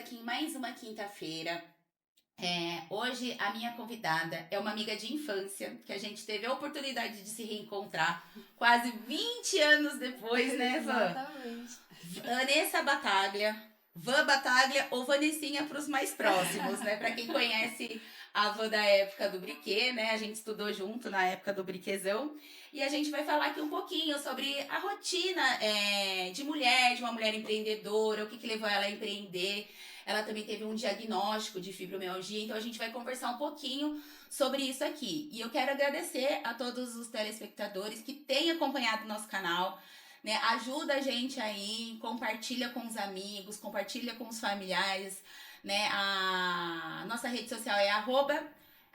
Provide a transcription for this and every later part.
aqui em mais uma quinta-feira. Hoje a minha convidada é uma amiga de infância, que a gente teve a oportunidade de se reencontrar quase 20 anos depois, né, Van? Exatamente. Vanessa Bataglia, Van Bataglia ou Vanessinha para os mais próximos, né? Para quem conhece a Van da época do Briquet, né? A gente estudou junto na época do Briquezão. E a gente vai falar aqui um pouquinho sobre a rotina de mulher, de uma mulher empreendedora, o que levou ela a empreender. Ela também teve um diagnóstico de fibromialgia, então a gente vai conversar um pouquinho sobre isso aqui. E eu quero agradecer a todos os telespectadores que têm acompanhado o nosso canal, né? Ajuda a gente aí, compartilha com os amigos, compartilha com os familiares, né? A nossa rede social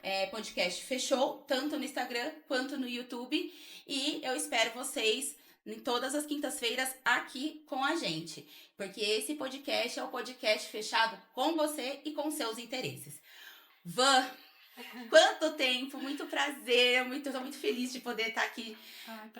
é podcast fechou, tanto no Instagram quanto no YouTube. E eu espero vocês em todas as quintas-feiras aqui com a gente, porque esse podcast é o podcast fechado com você e com seus interesses. Van, quanto tempo, muito prazer, tô muito feliz de poder estar aqui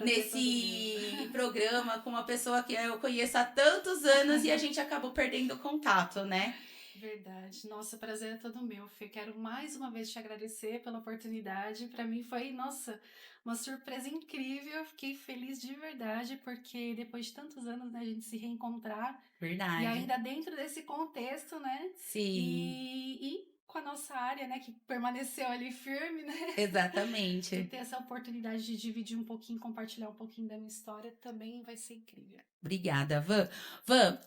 nesse programa com uma pessoa que eu conheço há tantos anos e a gente acabou perdendo contato, né? Verdade. Nossa, prazer é todo meu, Fê. Quero mais uma vez te agradecer pela oportunidade. Para mim foi, nossa, uma surpresa incrível. Fiquei feliz de verdade, porque depois de tantos anos, né, a gente se reencontrar. Verdade. E ainda dentro desse contexto, né? Sim. E com a nossa área, né, que permaneceu ali firme, né? Exatamente. E ter essa oportunidade de dividir um pouquinho, compartilhar um pouquinho da minha história também vai ser incrível. Obrigada, Van. Van,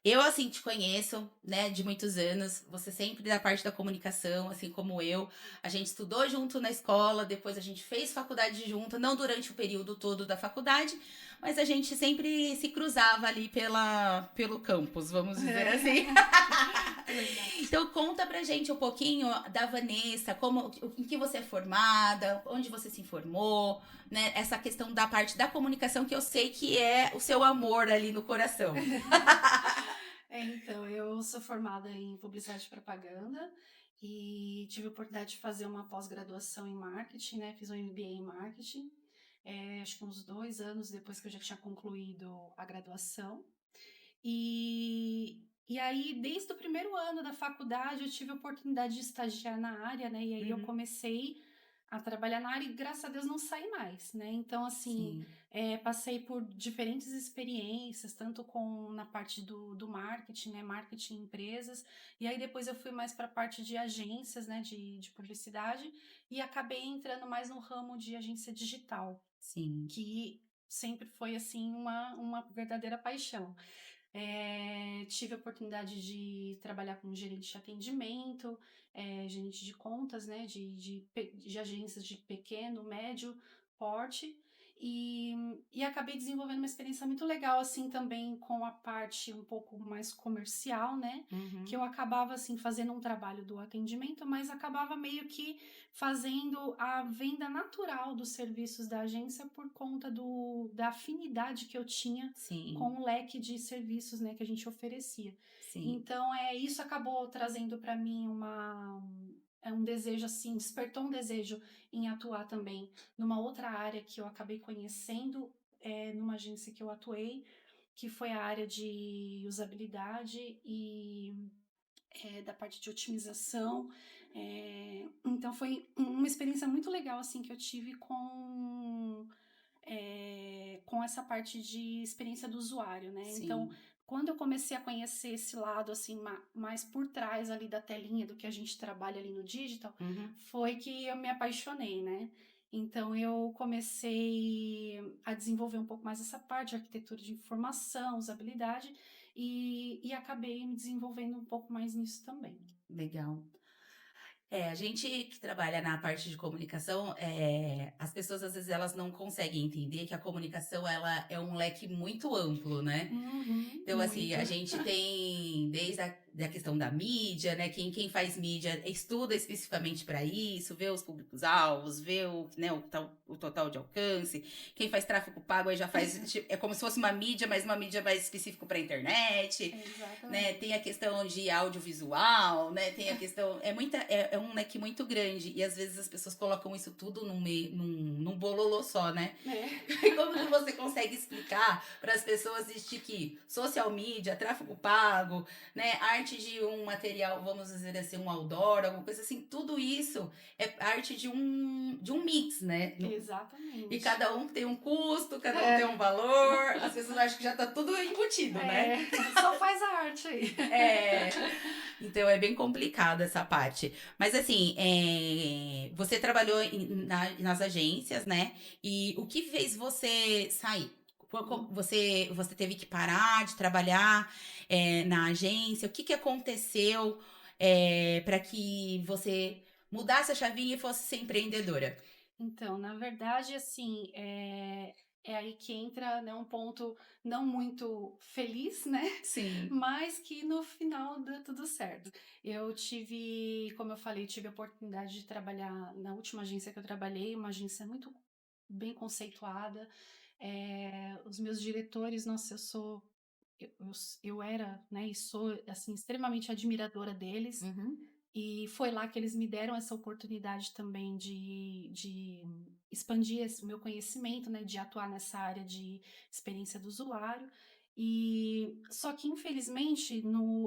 eu, assim, te conheço, né, de muitos anos. Você sempre da parte da comunicação, assim como eu. A gente estudou junto na escola, depois a gente fez faculdade junto, não durante o período todo da faculdade, mas a gente sempre se cruzava ali pelo campus, vamos dizer assim. Então, conta pra gente um pouquinho da Vanessa, em que você é formada, onde você se formou, né? Essa questão da parte da comunicação, que eu sei que é o seu amor ali no coração. Então, eu sou formada em publicidade e propaganda e tive a oportunidade de fazer uma pós-graduação em marketing, né? Fiz um MBA em marketing, acho que uns 2 anos depois que eu já tinha concluído a graduação. E aí, desde o primeiro ano da faculdade, eu tive a oportunidade de estagiar na área, né? E aí eu comecei a trabalhar na área e, graças a Deus, não saí mais, né? Então, assim, passei por diferentes experiências, tanto na parte do marketing, né? Marketing em empresas. E aí, depois eu fui mais para a parte de agências, né? De publicidade. E acabei entrando mais no ramo de agência digital. Sim. Que sempre foi, assim, uma verdadeira paixão. Tive a oportunidade de trabalhar como gerente de atendimento, gerente de contas, né, de agências de pequeno, médio porte, e acabei desenvolvendo uma experiência muito legal, assim, também com a parte um pouco mais comercial, né, que eu acabava, assim, fazendo um trabalho do atendimento, mas acabava meio que fazendo a venda natural dos serviços da agência por conta da afinidade que eu tinha com o leque de serviços, né, que a gente oferecia. Sim. Então, isso acabou trazendo para mim um desejo, assim, despertou um desejo em atuar também numa outra área que eu acabei conhecendo, numa agência que eu atuei, que foi a área de usabilidade e da parte de otimização. Então, foi uma experiência muito legal, assim, que eu tive com essa parte de experiência do usuário, né? Sim. Então, quando eu comecei a conhecer esse lado, assim, mais por trás ali da telinha do que a gente trabalha ali no digital, foi que eu me apaixonei, né? Então, eu comecei a desenvolver um pouco mais essa parte de arquitetura de informação, usabilidade, e acabei me desenvolvendo um pouco mais nisso também. Legal. A gente que trabalha na parte de comunicação, as pessoas às vezes elas não conseguem entender que a comunicação ela é um leque muito amplo, né? Então, assim, a gente tem desde da questão da mídia, né? Quem faz mídia estuda especificamente para isso, vê os públicos-alvos, vê o, né, o total de alcance. Quem faz tráfego pago aí já faz. É como se fosse uma mídia, mas uma mídia mais específica para internet, né? Exatamente. Tem a questão de audiovisual, né? Tem a questão. É um leque muito grande. E às vezes as pessoas colocam isso tudo num bololô só, né? É. Como que você consegue explicar para as pessoas de que social media, tráfego pago, né, arte de um material, vamos dizer assim, um outdoor, alguma coisa assim, tudo isso é arte de um mix, né? E Exatamente. cada um tem um custo, cada um tem É, um valor, as pessoas acham que já tá tudo embutido, né? é, só faz a arte aí. É, então é bem complicado essa parte. Mas assim, você trabalhou nas agências, né? E o que fez você sair? Você teve que parar de trabalhar na agência? O que, que aconteceu para que você mudasse a chavinha e fosse ser empreendedora? Então, na verdade, assim, é aí que entra, né, um ponto não muito feliz, né? Sim. Mas que no final deu tudo certo. Eu tive, como eu falei, tive a oportunidade de trabalhar na última agência que eu trabalhei, uma agência muito bem conceituada. Os meus diretores, nossa, eu era, né, e sou, assim, extremamente admiradora deles. Uhum. E foi lá que eles me deram essa oportunidade também de expandir o meu conhecimento, né, de atuar nessa área de experiência do usuário. E só que infelizmente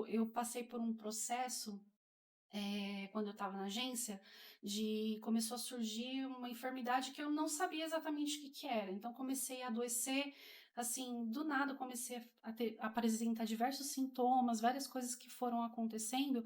eu passei por um processo quando eu estava na agência, começou a surgir uma enfermidade que eu não sabia exatamente o que que era. Então comecei a adoecer, assim, do nada eu comecei a apresentar diversos sintomas, várias coisas que foram acontecendo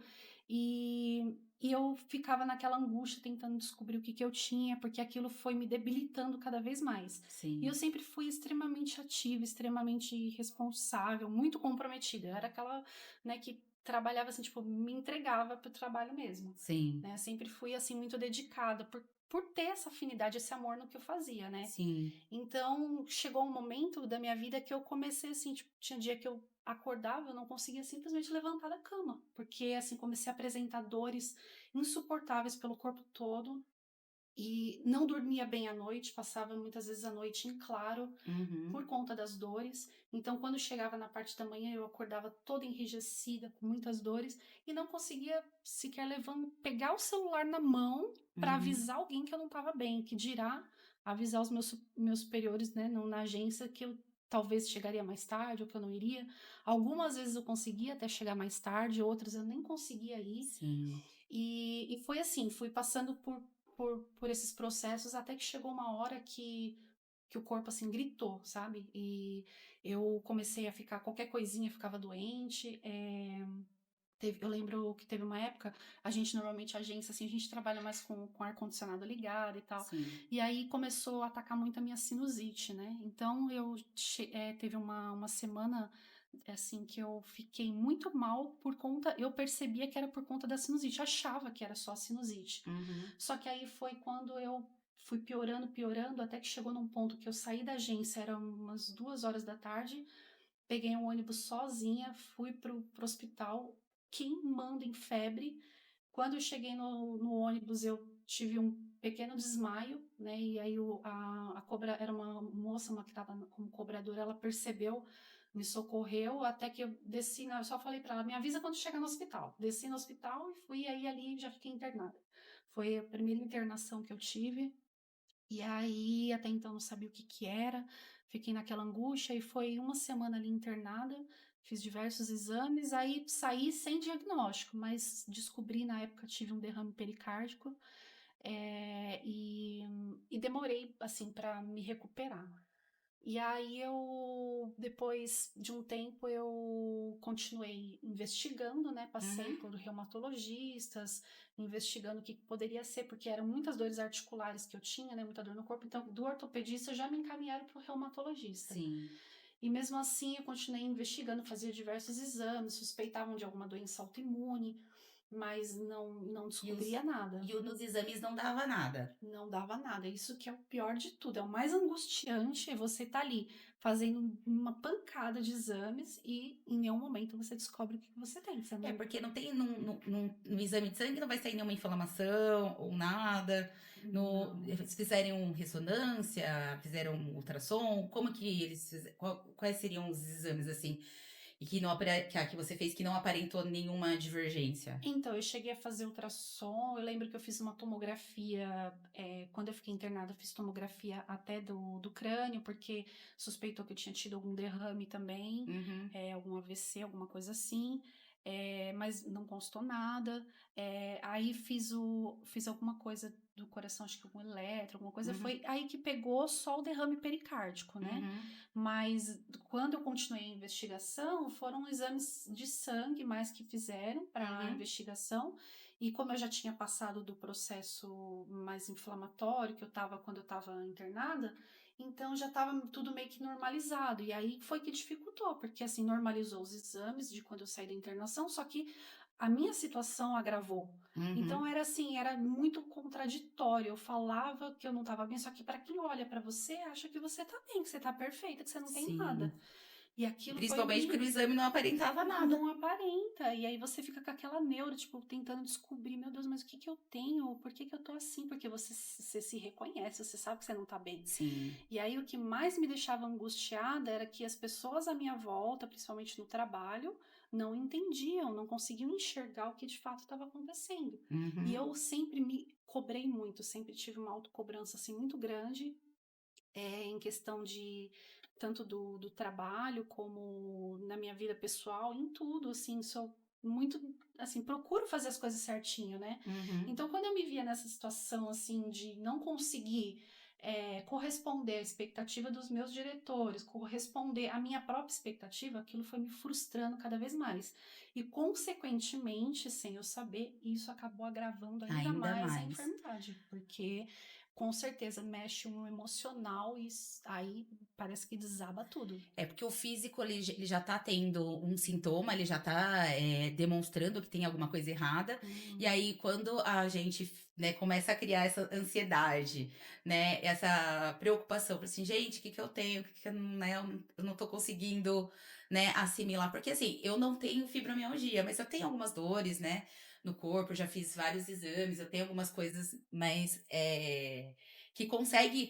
e eu ficava naquela angústia tentando descobrir o que que eu tinha, porque aquilo foi me debilitando cada vez mais. E eu Sim, sempre fui extremamente ativa, extremamente responsável, muito comprometida. Eu era aquela, né, que trabalhava assim, tipo, me entregava pro trabalho mesmo, sim, né? Sempre fui assim muito dedicada por ter essa afinidade, esse amor no que eu fazia, né? sim. Então, chegou um momento da minha vida que eu comecei assim, tipo, tinha dia que eu acordava, eu não conseguia simplesmente levantar da cama, porque assim comecei a apresentar dores insuportáveis pelo corpo todo e não dormia bem à noite, passava muitas vezes a noite em claro, Uhum. por conta das dores. Então, quando chegava na parte da manhã, eu acordava toda enrijecida, com muitas dores, e não conseguia sequer pegar o celular na mão para Uhum. avisar alguém que eu não estava bem, que dirá avisar os meus superiores, né, na agência, que eu talvez chegaria mais tarde ou que eu não iria. Algumas vezes eu conseguia até chegar mais tarde, outras eu nem conseguia ir. Sim. E foi assim, fui passando por esses processos até que chegou uma hora que o corpo assim gritou, sabe? E eu comecei a ficar, qualquer coisinha eu ficava doente. Eu lembro que teve uma época, a gente normalmente, agência, assim, a gente trabalha mais com ar-condicionado ligado e tal. Sim. E aí começou a atacar muito a minha sinusite, né? Então teve uma semana assim que eu fiquei muito mal por conta, eu percebia que era por conta da sinusite, achava que era só sinusite. Uhum. Só que aí foi quando eu fui piorando, piorando, até que chegou num ponto que eu saí da agência, eram umas 2 horas da tarde, peguei um ônibus sozinha, fui pro hospital, queimando em febre. Quando eu cheguei no ônibus, eu tive um pequeno desmaio, né? E aí a cobra era uma moça, uma que estava como cobradora, ela percebeu, me socorreu, até que eu desci, eu só falei para ela, me avisa quando chegar no hospital. Desci no hospital e fui aí ali já fiquei internada. Foi a primeira internação que eu tive. E aí, até então, não sabia o que que era, fiquei naquela angústia e foi uma semana ali internada, fiz diversos exames, aí saí sem diagnóstico, mas descobri na época tive um derrame pericárdico, e demorei, assim, para me recuperar. E aí depois de um tempo, eu continuei investigando, né? Passei Uhum. por reumatologistas, investigando o que poderia ser, porque eram muitas dores articulares que eu tinha, né? Muita dor no corpo. Então, do ortopedista já me encaminharam para o reumatologista. Sim. E mesmo assim, eu continuei investigando, fazia diversos exames, suspeitavam de alguma doença autoimune. mas não E, os, descobria nada. e nos exames não dava nada. Não dava nada. Isso que é o pior de tudo. É o mais angustiante, é você estar ali fazendo uma pancada de exames e em nenhum momento você descobre o que você tem. Você não... Porque não tem no exame de sangue não vai sair nenhuma inflamação ou nada. Não. Eles fizeram ressonância, fizeram ultrassom, como que eles quais seriam os exames assim? E que não que você fez que não aparentou nenhuma divergência. Então, eu cheguei a fazer ultrassom. Eu lembro que eu fiz uma tomografia. Quando eu fiquei internada, eu fiz tomografia até do crânio, porque suspeitou que eu tinha tido algum derrame também, Uhum, algum AVC, alguma coisa assim. Mas não constou nada. Aí fiz alguma coisa do coração, acho que algum eletro, alguma coisa. uhum, Foi aí que pegou só o derrame pericárdico, né? uhum, Mas quando eu continuei a investigação, foram exames de sangue mais que fizeram para a uhum. investigação. E como eu já tinha passado do processo mais inflamatório que eu estava quando eu estava internada, então já estava tudo meio que normalizado. E aí foi que dificultou, porque assim normalizou os exames de quando eu saí da internação, só que a minha situação agravou. Então Uhum. era assim, era muito contraditório. Eu falava que eu não estava bem, só que para quem olha para você, acha que você tá bem, que você tá perfeita, que você não tem nada. Sim. E aquilo foi Principalmente porque me no exame não aparentava nada. não aparenta. E aí você fica com aquela neura, tipo, tentando descobrir, meu Deus, mas o que que eu tenho? Por que que eu tô assim? Porque você se reconhece, você sabe que você não tá bem. Sim. E aí o que mais me deixava angustiada era que as pessoas à minha volta, principalmente no trabalho, não entendiam, não conseguiam enxergar o que de fato estava acontecendo. E Uhum. eu sempre me cobrei muito, sempre tive uma autocobrança assim muito grande, em questão de tanto do trabalho como na minha vida pessoal, em tudo, assim, sou muito, assim, procuro fazer as coisas certinho, né? Uhum. Então, quando eu me via nessa situação, assim, de não conseguir corresponder à expectativa dos meus diretores, corresponder à minha própria expectativa, aquilo foi me frustrando cada vez mais. E, consequentemente, sem eu saber, isso acabou agravando ainda Ainda mais a mais. enfermidade, porque com certeza mexe um emocional e aí parece que desaba tudo. Porque o físico ele já tá tendo um sintoma, ele já tá demonstrando que tem alguma coisa errada. E Hum, aí, quando a gente, né, começa a criar essa ansiedade, né, essa preocupação, para assim, gente, o que que eu tenho? O que que eu, né, eu não tô conseguindo, né, assimilar. Porque assim, eu não tenho fibromialgia, mas eu tenho algumas dores, né, no corpo, eu já fiz vários exames, eu tenho algumas coisas, mas que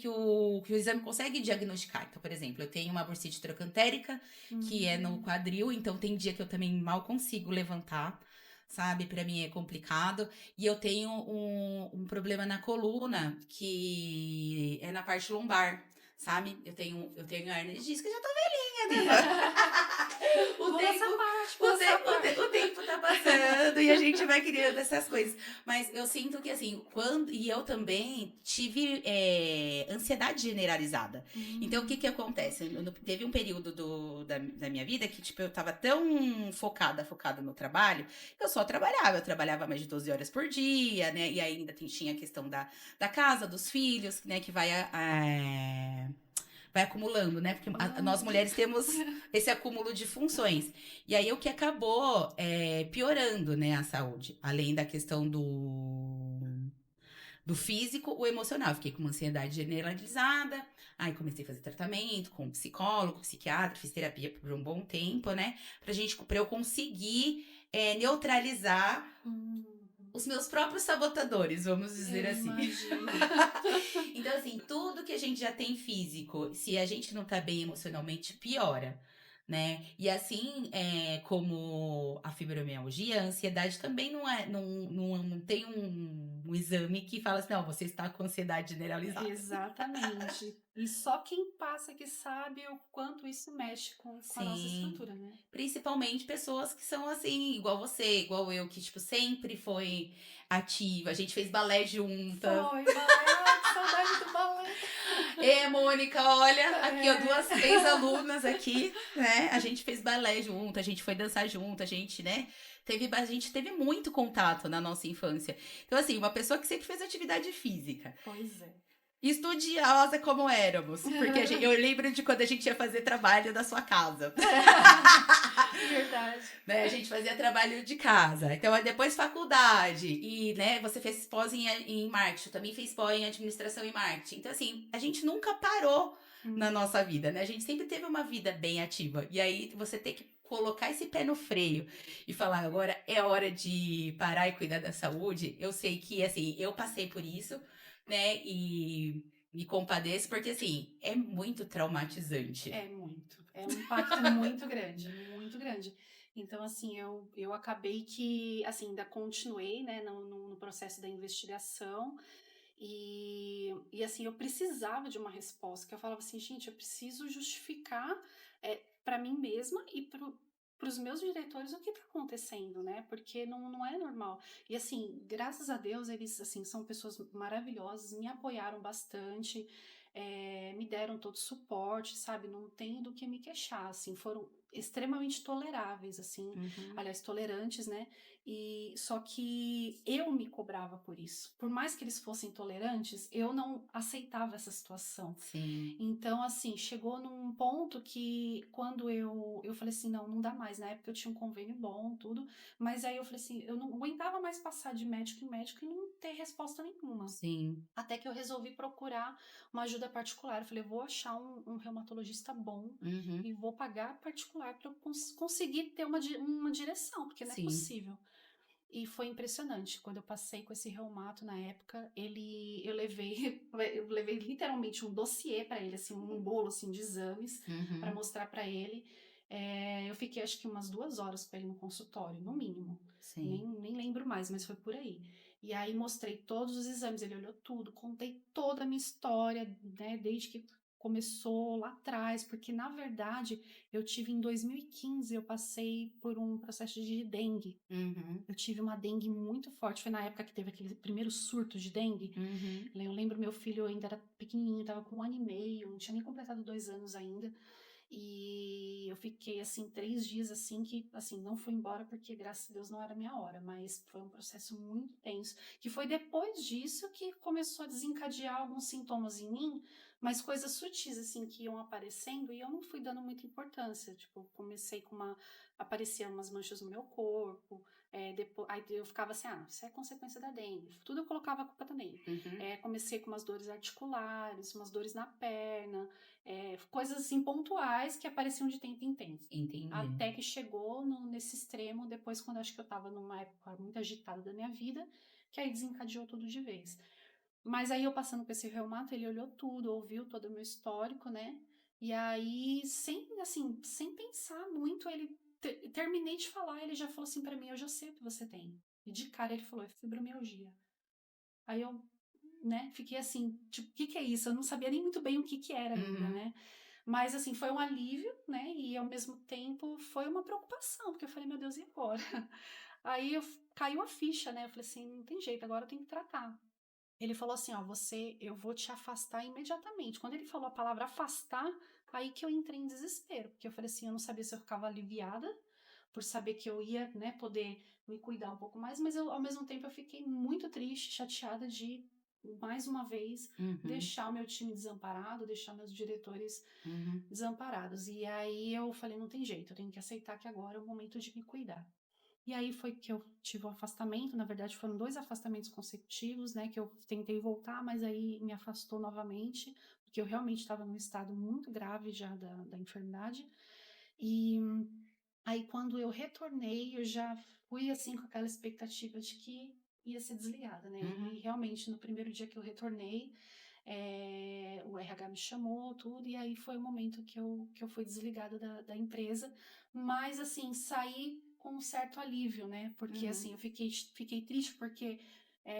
o exame consegue diagnosticar. Então, por exemplo, eu tenho uma bursite trocantérica, que é no hum, quadril, então tem dia que eu também mal consigo levantar, sabe? Pra mim é complicado. E eu tenho um problema na coluna, que é na parte lombar, sabe? Eu tenho hernia de disco, eu já tô velhinha, né? O pula essa tempo, parte, o, pula essa parte. o tempo tá passando e a gente vai criando essas coisas. Mas eu sinto que, assim, e eu também tive ansiedade generalizada. Então, o que Hum, que acontece? Teve um período da minha vida que, tipo, eu tava tão focada no trabalho, que eu só trabalhava. Eu trabalhava mais de 12 horas por dia, né? E ainda tinha a questão da casa, dos filhos, né? Que vai acumulando, né? Porque nós acumulando. mulheres temos esse acúmulo de funções. E aí o que acabou piorando, né, a saúde, além da questão do físico, o emocional. Fiquei com uma ansiedade generalizada, aí comecei a fazer tratamento com psicólogo, psiquiatra, fiz terapia por um bom tempo, né? Pra eu conseguir neutralizar Hum, os meus próprios sabotadores, vamos dizer eu assim. imagino. Então, assim, tudo que a gente já tem físico, se a gente não tá bem emocionalmente, piora, né? E assim, como a fibromialgia, a ansiedade também não tem um exame que fala assim, não, você está com ansiedade generalizada. Exatamente. E só quem passa que sabe o quanto isso mexe com a nossa Sim. estrutura, né? Principalmente pessoas que são assim, igual você, igual eu, que, tipo, sempre foi ativa. A gente fez balé juntas. Foi, balé. Ai, que saudade do balé. Mônica, olha, aqui, ó, É. duas ex-alunas aqui, né? A gente fez balé junto, a gente foi dançar junto, a gente, né? A gente teve muito contato na nossa infância. Então, assim, uma pessoa que sempre fez atividade física. Pois é. Estudiosa como éramos, porque eu lembro de quando a gente ia fazer trabalho da sua casa. Verdade. Né? A gente fazia trabalho de casa. Então, aí depois faculdade. E, né, você fez pós em marketing, eu também fiz pós em administração e marketing. Então, assim, a gente nunca parou na nossa vida, né? A gente sempre teve uma vida bem ativa. E aí, você tem que colocar esse pé no freio e falar, agora é hora de parar e cuidar da saúde. Eu sei que, assim, eu passei por isso, né? E me compadeço, porque, assim, é muito traumatizante. É muito. É um impacto muito grande, muito grande. Então, assim, eu acabei que, assim, ainda continuei, né, no processo da investigação assim, eu precisava de uma resposta, que eu falava assim, gente, eu preciso justificar para mim mesma e para os meus diretores o que está acontecendo, né? Porque não é normal. E assim, graças a Deus, eles assim são pessoas maravilhosas, me apoiaram bastante, me deram todo o suporte, sabe? Não tenho do que me queixar, assim, foram extremamente toleráveis, assim, Uhum. aliás, tolerantes, né? E só que eu me cobrava por isso. Por mais que eles fossem tolerantes, eu não aceitava essa situação. Sim. Então, assim, chegou num ponto que quando eu falei assim, não dá mais. Na época eu tinha um convênio bom, tudo, mas aí eu falei assim, eu não aguentava mais passar de médico em médico e não ter resposta nenhuma. Sim. Até que eu resolvi procurar uma ajuda particular. Eu falei, eu vou achar um reumatologista bom Uhum. e vou pagar particular para eu conseguir ter uma direção, porque não é Sim. possível. E foi impressionante. Quando eu passei com esse reumato na época, eu levei literalmente um dossiê para ele, assim, um bolo assim de exames para Uhum. mostrar para ele. Eu fiquei acho que umas 2 horas com ele no consultório, no mínimo. Sim. Nem lembro mais, mas foi por aí. E aí mostrei todos os exames, ele olhou tudo, contei toda a minha história, né, desde que começou lá atrás, porque na verdade eu tive em 2015, eu passei por um processo de dengue. Uhum. Eu tive uma dengue muito forte, foi na época que teve aquele primeiro surto de dengue. Uhum. Eu lembro meu filho ainda era pequenininho, tava com 1 ano e meio, não tinha nem completado 2 anos ainda. E eu fiquei assim 3 dias assim que assim não fui embora porque graças a Deus não era minha hora, mas foi um processo muito tenso. Que foi depois disso que começou a desencadear alguns sintomas em mim, mas coisas sutis assim que iam aparecendo e eu não fui dando muita importância. Tipo, comecei com apareciam umas manchas no meu corpo. Depois, aí eu ficava assim, isso é consequência da dengue. Tudo eu colocava a culpa da dengue. Uhum. Comecei com umas dores articulares, umas dores na perna, coisas assim pontuais que apareciam de tempo em tempo. Entendi. Até que chegou nesse extremo, depois quando acho que eu tava numa época muito agitada da minha vida, que aí desencadeou tudo de vez. Mas aí eu passando com esse reumato, ele olhou tudo, ouviu todo o meu histórico, né? E aí, sem pensar muito, ele terminei de falar, ele já falou assim pra mim, eu já sei o que você tem. E de cara ele falou, é fibromialgia. Aí eu, né, fiquei assim, tipo, o que é isso? Eu não sabia nem muito bem o que era ainda, Uhum. né? Mas assim, foi um alívio, né? E ao mesmo tempo foi uma preocupação, porque eu falei, meu Deus, e agora? Aí caiu a ficha, né? Eu falei assim, não tem jeito, agora eu tenho que tratar. Ele falou assim, ó, eu vou te afastar imediatamente. Quando ele falou a palavra afastar, aí que eu entrei em desespero, porque eu falei assim, eu não sabia se eu ficava aliviada por saber que eu ia, né, poder me cuidar um pouco mais, mas ao mesmo tempo eu fiquei muito triste, chateada de mais uma vez Uhum. deixar o meu time desamparado, deixar meus diretores Uhum. desamparados. E aí eu falei, não tem jeito, eu tenho que aceitar que agora é o momento de me cuidar. E aí foi que eu tive o afastamento, na verdade foram 2 afastamentos consecutivos, né, que eu tentei voltar, mas aí me afastou novamente, porque eu realmente estava num estado muito grave já da enfermidade. E aí quando eu retornei, eu já fui assim com aquela expectativa de que ia ser desligada, né? Uhum. E realmente no primeiro dia que eu retornei, o RH me chamou, tudo, e aí foi o momento que eu fui desligada da empresa. Mas assim, saí com um certo alívio, né? Porque Uhum. assim, eu fiquei triste porque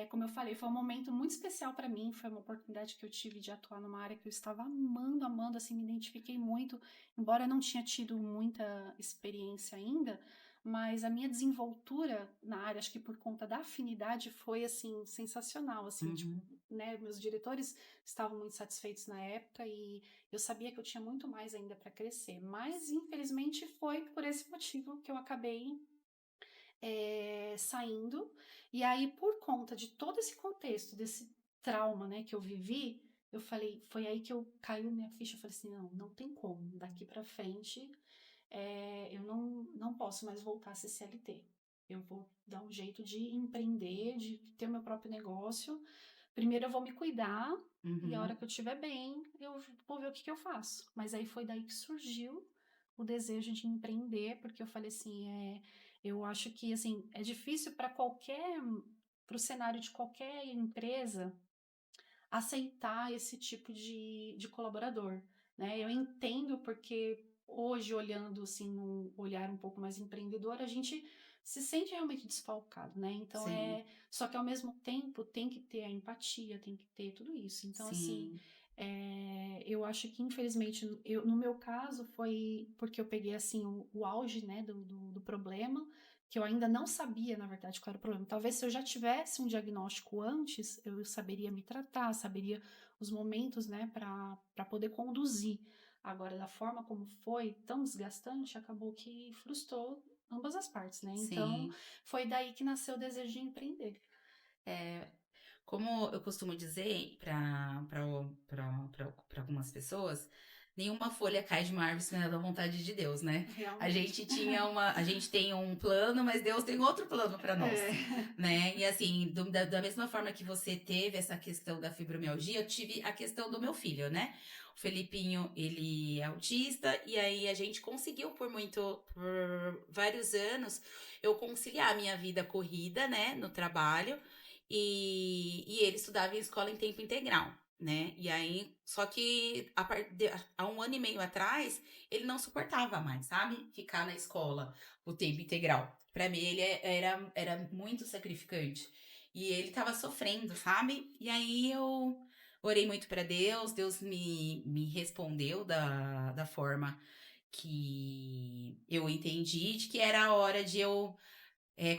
como eu falei, foi um momento muito especial para mim, foi uma oportunidade que eu tive de atuar numa área que eu estava amando, amando, assim, me identifiquei muito, embora eu não tinha tido muita experiência ainda, mas a minha desenvoltura na área, acho que por conta da afinidade, foi, assim, sensacional, assim, tipo, Uhum. né, meus diretores estavam muito satisfeitos na época e eu sabia que eu tinha muito mais ainda para crescer, mas infelizmente foi por esse motivo que eu acabei saindo. E aí, por conta de todo esse contexto, desse trauma, né, que eu vivi, eu falei, foi aí que eu caiu minha ficha, eu falei assim, não tem como, daqui pra frente, eu não posso mais voltar a ser CLT. Eu vou dar um jeito de empreender, de ter o meu próprio negócio. Primeiro eu vou me cuidar, e a hora Uhum. que eu estiver bem, eu vou ver o que eu faço. Mas aí foi daí que surgiu o desejo de empreender, porque eu falei assim, eu acho que assim, é difícil para o cenário de qualquer empresa aceitar esse tipo de colaborador, né? Eu entendo porque hoje, olhando assim, num olhar um pouco mais empreendedor, a gente se sente realmente desfalcado, né? Então Sim, só que ao mesmo tempo tem que ter a empatia, tem que ter tudo isso. Então, assim, sim. eu acho que infelizmente, no meu caso, foi porque eu peguei assim o auge, né, do problema, que eu ainda não sabia, na verdade, qual era o problema. Talvez se eu já tivesse um diagnóstico antes, eu saberia me tratar, saberia os momentos, né, para poder conduzir. Agora, da forma como foi, tão desgastante, acabou que frustrou ambas as partes, né? Então, Sim. foi daí que nasceu o desejo de empreender. É, como eu costumo dizer para algumas pessoas, nenhuma folha cai de uma árvore se não é da vontade de Deus, né? Realmente. A gente tem um plano, mas Deus tem outro plano para nós, É. né? E assim, da mesma forma que você teve essa questão da fibromialgia, eu tive a questão do meu filho, né? O Felipinho, ele é autista, e aí a gente conseguiu por vários anos, eu conciliar a minha vida corrida, né, no trabalho, e ele estudava em escola em tempo integral, né? E aí, só que há um ano e meio atrás, ele não suportava mais, sabe? Ficar na escola o tempo integral. Pra mim, era muito sacrificante. E ele tava sofrendo, sabe? E aí eu orei muito pra Deus, Deus me respondeu da forma que eu entendi, de que era a hora de eu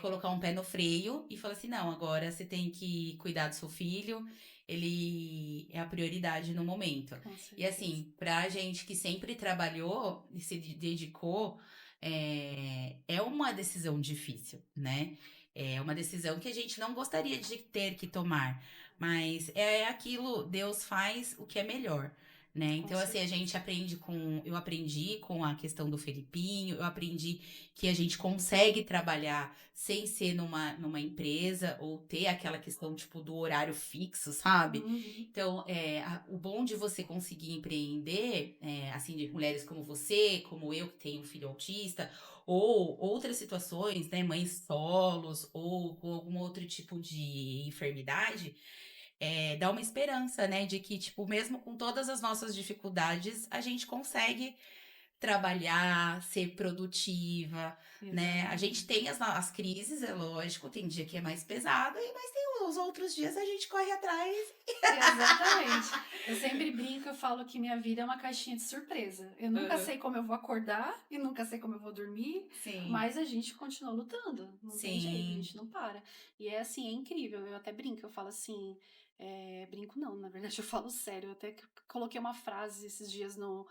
colocar um pé no freio e falar assim: não, agora você tem que cuidar do seu filho, ele é a prioridade no momento. Com E certeza. assim, pra gente que sempre trabalhou e se dedicou, é uma decisão difícil, né? É uma decisão que a gente não gostaria de ter que tomar, mas é aquilo, Deus faz o que é melhor. Né? Com Então, assim, certeza. eu aprendi com a questão do Felipinho, eu aprendi que a gente consegue trabalhar sem ser numa empresa ou ter aquela questão, tipo, do horário fixo, sabe? Uhum. Então, o bom de você conseguir empreender, assim, de mulheres como você, como eu, que tenho um filho autista, ou outras situações, né, mães solos, ou com algum outro tipo de enfermidade, dá uma esperança, né, de que, tipo, mesmo com todas as nossas dificuldades, a gente consegue trabalhar, ser produtiva, né? A gente Exatamente. tem as crises, é lógico, tem dia que é mais pesado, mas tem os outros dias a gente corre atrás. Exatamente. Eu sempre brinco, eu falo que minha vida é uma caixinha de surpresa. Eu nunca Aham. sei como eu vou acordar e nunca sei como eu vou dormir, Sim, mas a gente continua lutando. Não tem jeito, a sim. gente não para. E é assim, é incrível. Eu até brinco, eu falo assim. Brinco não, na verdade eu falo sério. Eu até coloquei uma frase esses dias no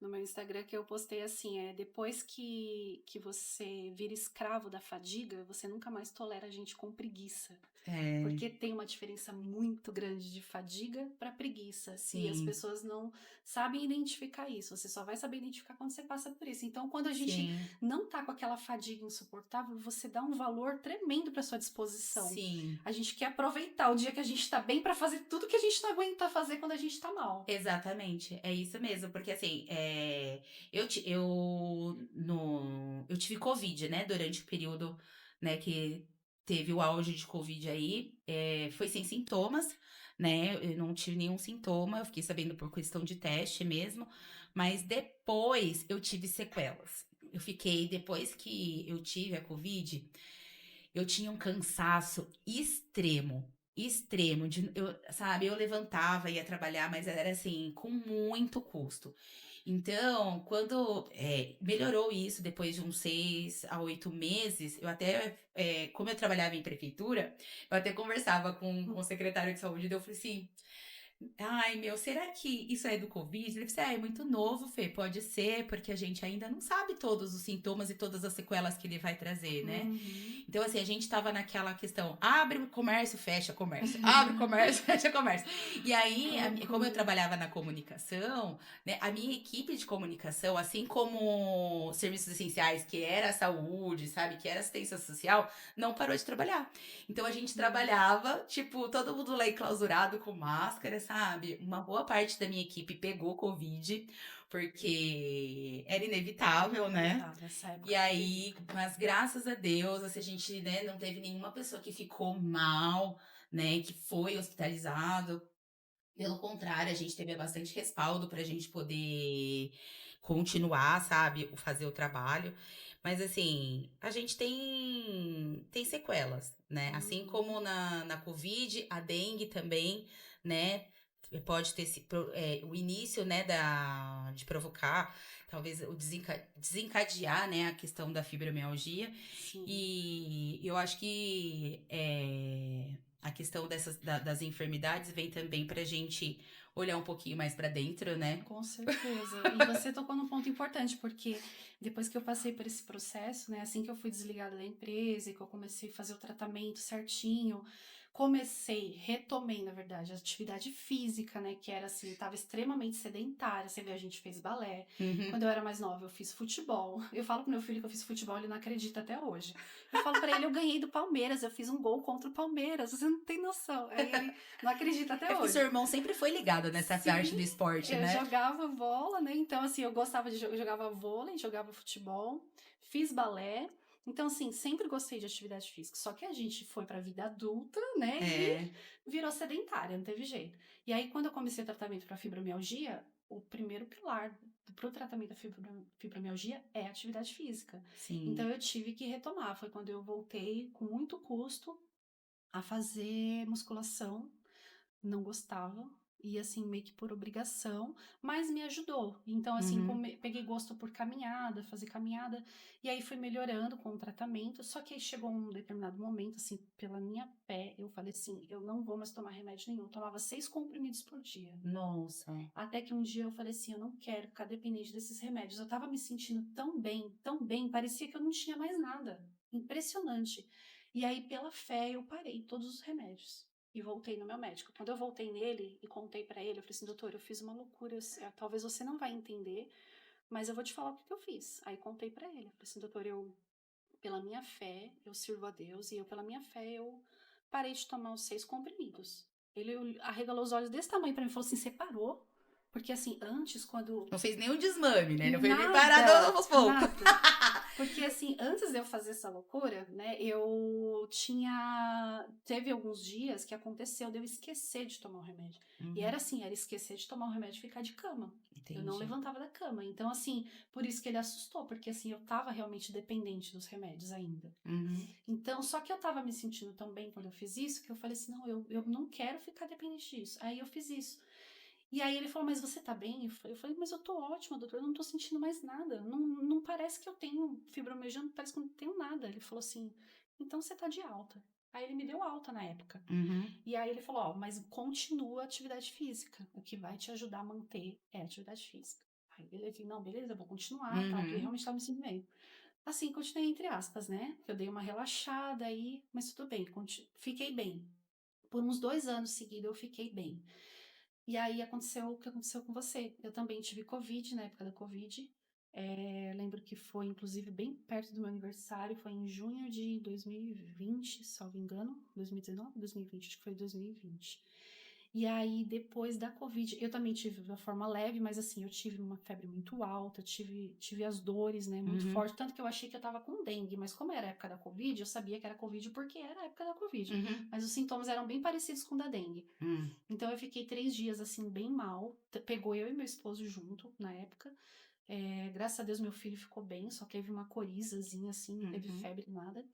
meu Instagram que eu postei assim: depois que você vira escravo da fadiga, você nunca mais tolera gente com preguiça. É, Porque tem uma diferença muito grande de fadiga para preguiça. E as sim, pessoas não sabem identificar isso. Você só vai saber identificar quando você passa por isso. Então, quando a gente sim, não tá com aquela fadiga insuportável, você dá um valor tremendo para sua disposição. sim. A gente quer aproveitar o dia que a gente tá bem para fazer tudo que a gente não aguenta fazer quando a gente tá mal. Exatamente, é isso mesmo, porque assim, eu tive Covid, né, durante o período, né, que teve o auge de Covid aí, foi sem sintomas, né, eu não tive nenhum sintoma, eu fiquei sabendo por questão de teste mesmo, mas depois eu tive sequelas. Depois que eu tive a Covid, eu tinha um cansaço extremo. Extremo, sabe, eu levantava, ia trabalhar, mas era assim, com muito custo. Então, quando melhorou isso, depois de uns 6 a 8 meses, como eu trabalhava em prefeitura, eu até conversava com o secretário de saúde, daí eu falei assim, ai, meu, será que isso é do Covid? Ele disse, é muito novo, Fê, pode ser, porque a gente ainda não sabe todos os sintomas e todas as sequelas que ele vai trazer, né? Uhum. Então, assim, a gente tava naquela questão, abre o comércio, fecha comércio, abre o comércio, fecha comércio. E aí, como eu Loucura. trabalhava na comunicação, né, a minha equipe de comunicação, assim como serviços essenciais, que era a saúde, sabe, que era assistência social, não parou de trabalhar. Então, a gente Nossa. trabalhava, tipo, todo mundo lá enclausurado com máscara, sabe? Uma boa parte da minha equipe pegou Covid, porque era inevitável, né? Inevitável, essa E época foi aí, terrível. mas graças a Deus, assim, a gente, né, não teve nenhuma pessoa que ficou mal, né, que foi hospitalizado. Pelo contrário, a gente teve bastante respaldo para a gente poder continuar, sabe, fazer o trabalho. Mas assim, a gente tem sequelas, né? Assim Uhum. como na Covid, a dengue também, né? Pode ter o início, né, de provocar, talvez desencadear, né, a questão da fibromialgia. Sim, E eu acho que a questão das enfermidades vem também pra gente olhar um pouquinho mais pra dentro, né? com certeza. E você tocou num ponto importante, porque depois que eu passei por esse processo, né, assim que eu fui desligada da empresa e que eu comecei a fazer o tratamento certinho, retomei, na verdade, a atividade física, né, que era assim, estava extremamente sedentária. Você vê, a gente fez balé. Uhum. Quando eu era mais nova, eu fiz futebol. Eu falo pro meu filho que eu fiz futebol, ele não acredita até hoje. Eu falo pra ele, eu ganhei do Palmeiras, eu fiz um gol contra o Palmeiras, você não tem noção. Aí ele não acredita É até porque seu hoje. irmão sempre foi ligado nessa parte Sim, do esporte, eu né? jogava bola, né? Então, assim, eu gostava de eu jogava vôlei, jogava futebol, fiz balé. Então, assim, sempre gostei de atividade física. Só que a gente foi pra vida adulta, né? E É. virou sedentária, não teve jeito. E aí, quando eu comecei o tratamento para fibromialgia, o primeiro pilar pro tratamento da fibromialgia é a atividade física. Então, Sim. eu tive que retomar. Foi quando eu voltei com muito custo a fazer musculação, não gostava, e assim, meio que por obrigação, mas me ajudou. Então, assim, Uhum. peguei gosto por caminhada, fazer caminhada, e aí fui melhorando com o tratamento. Só que aí chegou um determinado momento, assim, pela minha fé, eu falei assim: eu não vou mais tomar remédio nenhum. Eu tomava 6 comprimidos por dia. Nossa. Até que um dia eu falei assim: eu não quero ficar dependente desses remédios. Eu tava me sentindo tão bem, parecia que eu não tinha mais nada. Impressionante. E aí, pela fé, eu parei todos os remédios e voltei no meu médico. Quando eu voltei nele e contei pra ele, eu falei assim: doutor, eu fiz uma loucura. Talvez você não vai entender, mas eu vou te falar o que eu fiz. Aí contei pra ele. Eu falei assim: doutor, pela minha fé, eu sirvo a Deus e pela minha fé, eu parei de tomar os 6 comprimidos. Ele arregalou os olhos desse tamanho pra mim e falou assim: você parou? Porque assim, antes, quando Não fez nenhum desmame, né? Não foi nem parado nada, aos poucos. nada. Porque assim, antes de eu fazer essa loucura, né, eu tinha. Teve alguns dias que aconteceu de eu esquecer de tomar o remédio. E era Uhum. assim, era esquecer de tomar o remédio e ficar de cama. Eu não Entendi. levantava da cama. Então, assim, por isso que ele assustou, porque assim, eu tava realmente dependente dos remédios ainda. Uhum. Então, só que eu tava me sentindo tão bem quando eu fiz isso, que eu falei assim, não, eu não quero ficar dependente disso. Aí eu fiz isso. E aí ele falou, mas você tá bem? Eu falei, mas eu tô ótima, doutor, eu não tô sentindo mais nada. Não, não parece que eu tenho fibromialgia, não parece que eu não tenho nada. Ele falou assim, então você tá de alta. Aí ele me deu alta na época. Uhum. E aí ele falou, ó, mas continua a atividade física. O que vai te ajudar a manter é a atividade física. Aí beleza, não, beleza, eu vou continuar, tal, porque Uhum. realmente tava me sentindo bem. Assim, continuei entre aspas, né? Eu dei uma relaxada aí, mas tudo bem, fiquei bem. Por uns 2 anos seguidos eu fiquei bem. E aí aconteceu o que aconteceu com você. Eu também tive Covid, na época da Covid. Lembro que foi, inclusive, bem perto do meu aniversário. Foi em junho de 2020, salvo engano. 2019? 2020, acho que foi 2020. E aí, depois da Covid, eu também tive uma forma leve, mas assim, eu tive uma febre muito alta, tive as dores, né, muito Uhum. forte, tanto que eu achei que eu tava com dengue, mas como era a época da Covid, eu sabia que era Covid porque era a época da Covid. Uhum. Mas os sintomas eram bem parecidos com o da dengue. Uhum. Então eu fiquei 3 dias assim, bem mal. Pegou eu e meu esposo junto na época. Graças a Deus meu filho ficou bem, só teve uma corizazinha assim, não teve Uhum. febre, nada.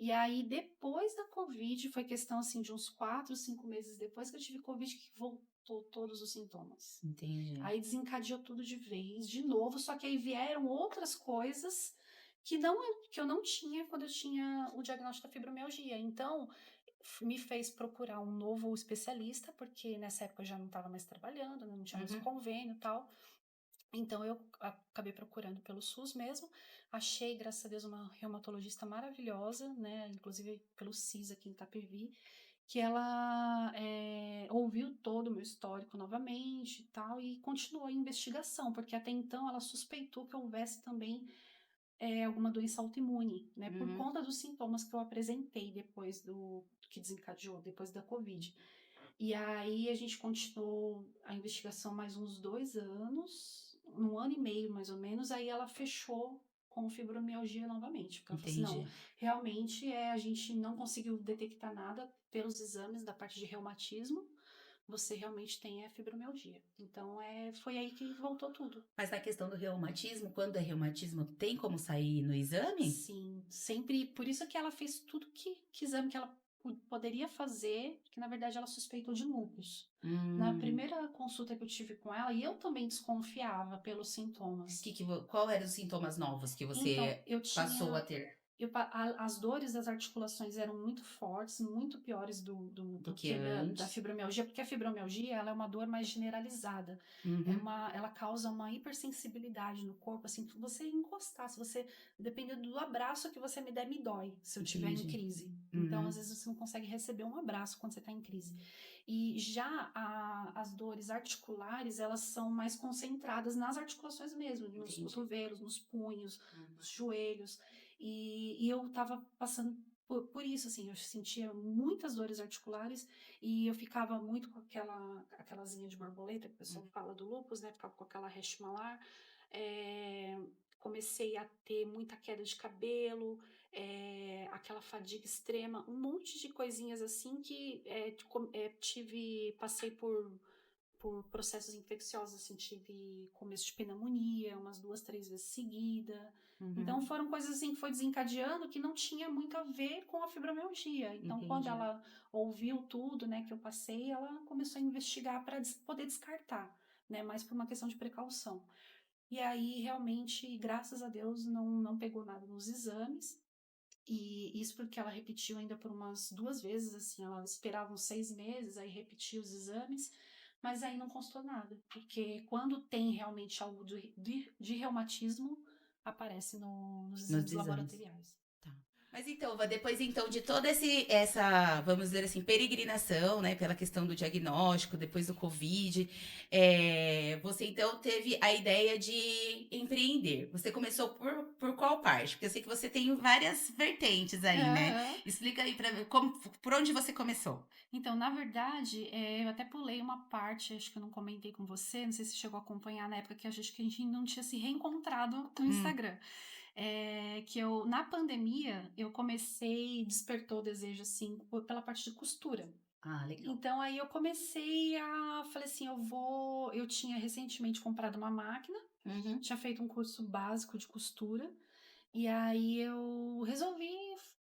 E aí, depois da Covid, foi questão assim de uns 4, 5 meses depois que eu tive Covid que voltou todos os sintomas. Entendi. Aí desencadeou tudo de vez, de novo, só que aí vieram outras coisas que não que eu não tinha quando eu tinha o diagnóstico da fibromialgia. Então, me fez procurar um novo especialista, porque nessa época eu já não estava mais trabalhando, não tinha mais Uhum. convênio e tal. Então eu acabei procurando pelo SUS mesmo, achei, graças a Deus, uma reumatologista maravilhosa, né, inclusive pelo CIS aqui em Itapevi, que ela ouviu todo o meu histórico novamente e tal, e continuou a investigação, porque até então ela suspeitou que houvesse também alguma doença autoimune, né, por Uhum. conta dos sintomas que eu apresentei depois que desencadeou, depois da Covid. E aí a gente continuou a investigação mais uns 2 anos, 1 ano e meio mais ou menos, aí ela fechou com fibromialgia novamente, porque ela falou assim, não, Entendi. realmente a gente não conseguiu detectar nada pelos exames da parte de reumatismo, você realmente tem fibromialgia. Então foi aí que voltou tudo. Mas na questão do reumatismo, quando é reumatismo, tem como sair no exame? Sim, sempre. Por isso que ela fez tudo que exame que ela poderia fazer, porque na verdade ela suspeitou de lúpus. Na Hum. primeira consulta que eu tive com ela, e eu também desconfiava pelos sintomas. Qual eram os sintomas novos que Então, você eu passou a tinha ter as dores das articulações eram muito fortes, muito piores do do que que da antes? fibromialgia, porque a fibromialgia ela é uma dor mais generalizada. Uhum. Ela causa uma hipersensibilidade no corpo, assim, se você encostar, se você, dependendo do abraço que você me der, me dói, se eu estiver em Entendi. crise. Então, às Uhum. vezes, você não consegue receber um abraço quando você está em crise. E já as dores articulares, elas são mais concentradas nas articulações mesmo, nos Entendi. cotovelos, nos punhos, nos Uhum. joelhos. E eu tava passando por isso, assim, eu sentia muitas dores articulares e eu ficava muito com aquela asinha de borboleta, que o pessoal Uhum. fala do lúpus, né? Ficava com aquela rash malar. Comecei a ter muita queda de cabelo, aquela fadiga extrema, um monte de coisinhas assim que passei por processos infecciosos, assim, tive começo de pneumonia umas 2, 3 vezes seguida. Então Uhum. foram coisas assim que foi desencadeando que não tinha muito a ver com a fibromialgia. Então quando Entendi. ela ouviu tudo, né, que eu passei, ela começou a investigar para poder descartar, né, mais por uma questão de precaução. E aí realmente, graças a Deus, não pegou nada nos exames. E isso porque ela repetiu ainda por umas 2 vezes, assim, ela esperava uns 6 meses, aí repetia os exames, mas aí não constou nada, porque quando tem realmente algo de reumatismo, aparece nos Nos exames exames. laboratoriais. Tá. Mas então, Vã, depois então de toda vamos dizer assim, peregrinação, né, pela questão do diagnóstico, depois do Covid, você então teve a ideia de empreender. Você começou por qual parte? Porque eu sei que você tem várias vertentes aí, né? Aham. Explica aí pra mim como, por onde você começou. Então, na verdade, eu até pulei uma parte, acho que eu não comentei com você, não sei se você chegou a acompanhar na época que acho que a gente não tinha se reencontrado no Hum. Instagram. Na pandemia, eu comecei, despertou o desejo, assim, pela parte de costura. Ah, legal. Então, aí eu falei assim, eu tinha recentemente comprado uma máquina, Uhum. tinha feito um curso básico de costura, e aí eu resolvi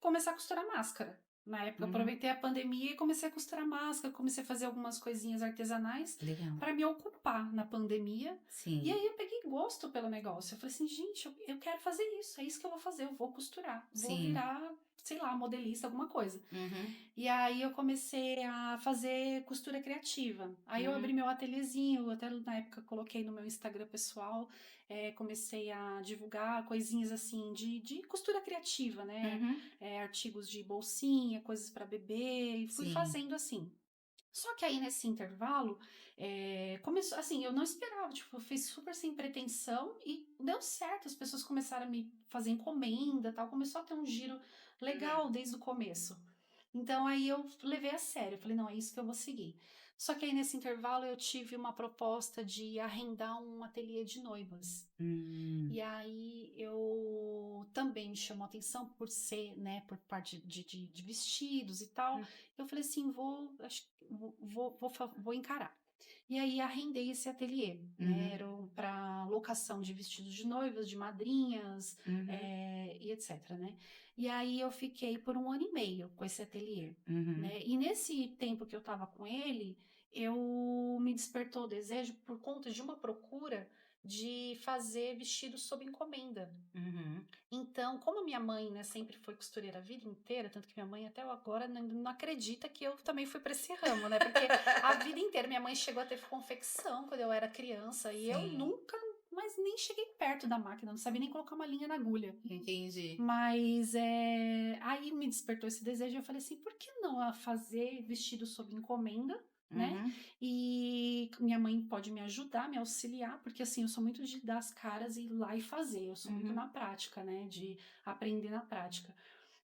começar a costurar máscara. Na época, eu Uhum. aproveitei a pandemia e comecei a costurar máscara, comecei a fazer algumas coisinhas artesanais Legal. para me ocupar na pandemia. E Sim, aí eu peguei gosto pelo negócio. Eu falei assim, gente, eu quero fazer isso, é isso que eu vou fazer, eu vou costurar, vou sim. virar, sei lá, modelista, alguma coisa. Uhum. E aí eu comecei a fazer costura criativa. Aí eu abri Uhum. meu ateliêzinho, até na época coloquei no meu Instagram pessoal, comecei a divulgar coisinhas assim de costura criativa, né? Uhum. Artigos de bolsinha, coisas para bebê, e fui Sim. fazendo assim. Só que aí nesse intervalo, começou assim, eu não esperava, tipo, eu fiz super sem pretensão e deu certo, as pessoas começaram a me fazer encomenda, tal, começou a ter um giro Uhum. legal desde o começo. Então aí eu levei a sério, eu falei, não, é isso que eu vou seguir. Só que aí nesse intervalo eu tive uma proposta de arrendar um ateliê de noivas. Hum. E aí eu também me chamou a atenção por ser, né, por parte de vestidos e tal. Eu falei assim, acho que vou encarar. E aí arrendei esse ateliê, né? Uhum. Era para locação de vestidos de noivas, de madrinhas, Uhum. e etc, né? E aí eu fiquei por 1 ano e meio com esse ateliê, Uhum. né? E nesse tempo que eu estava com ele, eu me despertou o desejo por conta de uma procura de fazer vestidos sob encomenda. Uhum. Então, como minha mãe, né, sempre foi costureira a vida inteira, tanto que minha mãe até agora não acredita que eu também fui para esse ramo, né? Porque a vida inteira minha mãe chegou a ter confecção quando eu era criança e eu Sim. nunca mas nem cheguei perto da máquina, não sabia nem colocar uma linha na agulha. Entendi. Mas aí me despertou esse desejo, eu falei assim, por que não fazer vestido sob encomenda, né? Uhum. E minha mãe pode me ajudar, me auxiliar, porque assim, eu sou muito de dar as caras e ir lá e fazer, eu sou muito Uhum. na prática, né? De aprender na prática.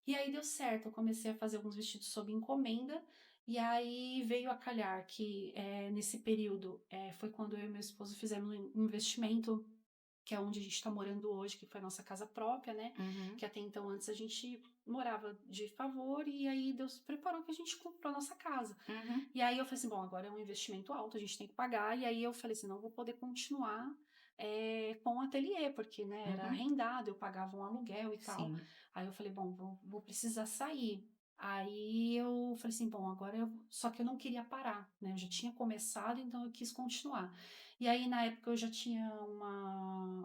E aí deu certo, eu comecei a fazer alguns vestidos sob encomenda, e aí veio a calhar que nesse período foi quando eu e meu esposo fizemos um investimento, que é onde a gente está morando hoje, que foi a nossa casa própria, né? Uhum. Que até então antes a gente morava de favor, e aí Deus preparou que a gente comprou a nossa casa. Uhum. E aí eu falei assim, bom, agora é um investimento alto, a gente tem que pagar, e aí eu falei assim, não vou poder continuar com o ateliê, porque né, era Uhum. arrendado, eu pagava um aluguel e tal. Sim. Aí eu falei, bom, vou precisar sair. Aí eu falei assim, bom, agora eu. Só que eu não queria parar, né? Eu já tinha começado, então eu quis continuar. E aí, na época, eu já tinha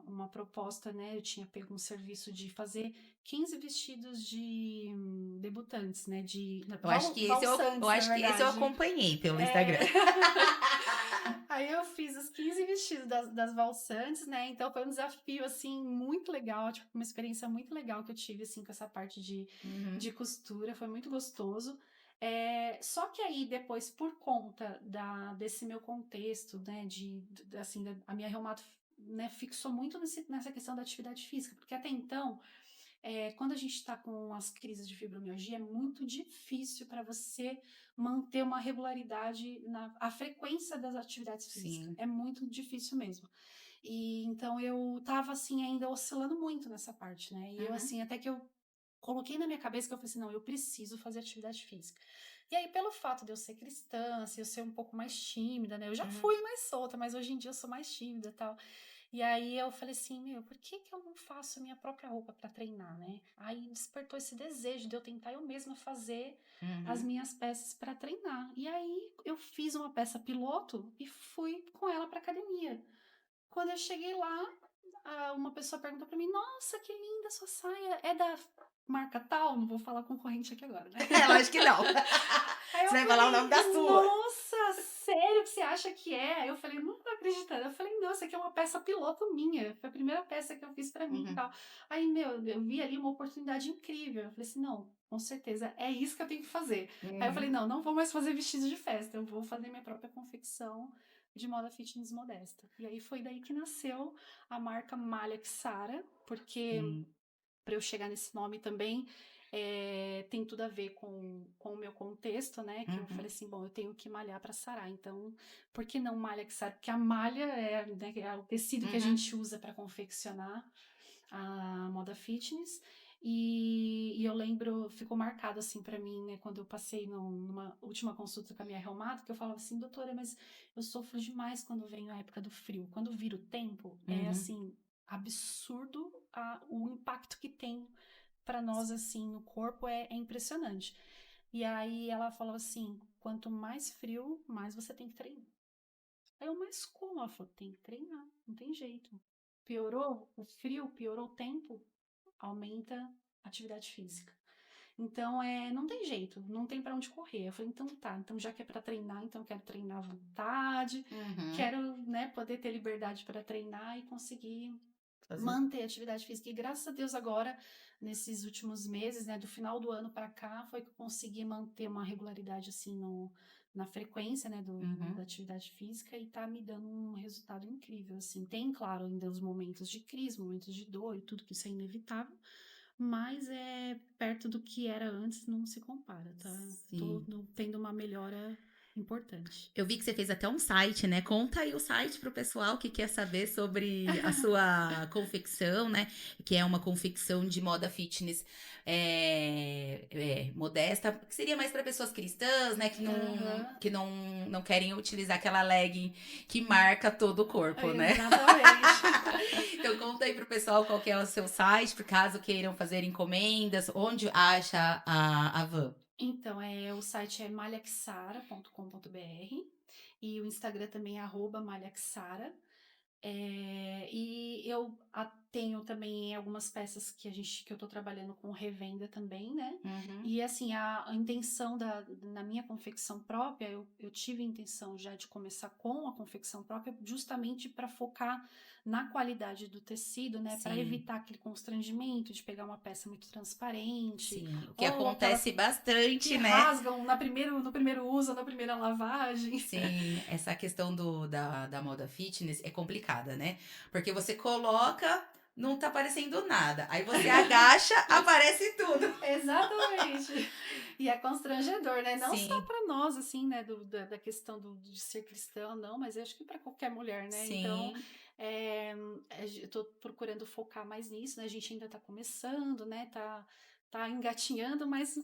uma proposta, né? Eu tinha pego um serviço de fazer 15 vestidos de debutantes, né? Eu Valsantes, na acho que esse eu verdade. acompanhei pelo É... Instagram. Aí eu fiz os 15 vestidos das valsantes, né? Então foi um desafio, assim, muito legal, tipo, uma experiência muito legal que eu tive, assim, com essa parte de Uhum. costura, foi muito gostoso. Só que aí, depois, por conta desse meu contexto, né, assim, a minha reumato, né, fixou muito nessa questão da atividade física, porque até então, quando a gente está com as crises de fibromialgia, é muito difícil para você manter uma regularidade a frequência das atividades físicas. Sim. É muito difícil mesmo. E então eu tava assim ainda oscilando muito nessa parte, né? E eu Uhum. assim, até que eu coloquei na minha cabeça que eu falei assim, não, eu preciso fazer atividade física. E aí, pelo fato de eu ser cristã, assim, eu ser um pouco mais tímida, né? Eu já Uhum. fui mais solta, mas hoje em dia eu sou mais tímida e tal. E aí eu falei assim, meu, por que que eu não faço minha própria roupa para treinar, né? Aí despertou esse desejo de eu tentar eu mesma fazer as Uhum. minhas peças para treinar. E aí eu fiz uma peça piloto e fui com ela para academia. Quando eu cheguei lá, uma pessoa perguntou para mim: Nossa, que linda sua saia! É da marca tal? Não vou falar concorrente aqui agora, né? É, lógico que não. Aí Você eu vai falar o falei, nome da sua. nossa, sério que você acha que é? Aí eu falei, não tô acreditando. Eu falei, não, isso aqui é uma peça piloto minha. Foi a primeira peça que eu fiz pra mim e Uhum. tal. Aí, meu, eu vi ali uma oportunidade incrível. Eu falei assim, não, com certeza, é isso que eu tenho que fazer. Aí eu falei, Uhum. não vou mais fazer vestidos de festa. Eu vou fazer minha própria confecção de moda fitness modesta. E aí foi daí que nasceu a marca Malha Xara, porque Sim. para eu chegar nesse nome também, tem tudo a ver com o meu contexto, né? Que eu falei Uhum. assim, bom, eu tenho que malhar para sarar. Então, por que não malha que sara? Porque a malha né, é o tecido que a Uhum. gente usa para confeccionar a moda fitness. E eu lembro, ficou marcado assim para mim, né, quando eu passei numa última consulta com a minha reumato, que eu falava assim, doutora, mas eu sofro demais quando vem a época do frio. Quando vira o tempo, é Uhum. assim, absurdo o impacto que tem para nós assim no corpo é impressionante. E aí ela falou assim, quanto mais frio, mais você tem que treinar. Aí eu, mas como? Ela falou, tem que treinar, não tem jeito. Piorou o frio, piorou o tempo, aumenta a atividade física. Então, não tem jeito, não tem para onde correr. Eu falei, então tá, então já que é para treinar, então eu quero treinar à vontade, Uhum. quero, né, poder ter liberdade para treinar e conseguir Fazer. manter a atividade física. E graças a Deus agora, nesses últimos meses, né, do final do ano para cá, foi que eu consegui manter uma regularidade assim na frequência, né, da Uhum. atividade física e tá me dando um resultado incrível, assim. Tem, claro, ainda os momentos de crise, momentos de dor e tudo que isso é inevitável, mas perto do que era antes, não se compara, tá? Tô Sim. tendo uma melhora importante. Eu vi que você fez até um site, né? Conta aí o site para o pessoal que quer saber sobre a sua confecção, né? Que é uma confecção de moda fitness modesta, que seria mais para pessoas cristãs, né? Aham. Não querem utilizar aquela legging que marca todo o corpo, né? Exatamente. Então conta aí pro pessoal qual que é o seu site, por caso queiram fazer encomendas, onde acha a van. Então, o site é malhaxara.com.br e o Instagram também é @malhaxara. E eu tenho também algumas peças que eu tô trabalhando com revenda também, né? Uhum. E assim, a intenção na minha confecção própria, eu tive a intenção já de começar com a confecção própria, justamente para focar na qualidade do tecido, né? Para Sim, evitar aquele constrangimento de pegar uma peça muito transparente, sim. O que ou aquelas acontece que bastante, né? rasgam no primeiro uso, na primeira lavagem. Sim, essa questão da moda fitness é complicada, né? Porque você coloca, não tá aparecendo nada. Aí você agacha, aparece tudo. Exatamente. E é constrangedor, né? Não só Sim, para nós, assim, né? Da questão de ser cristão, não, mas eu acho que para qualquer mulher, né? Então, sim, é, eu tô procurando focar mais nisso, né? A gente ainda tá começando, né? Tá engatinhando, mas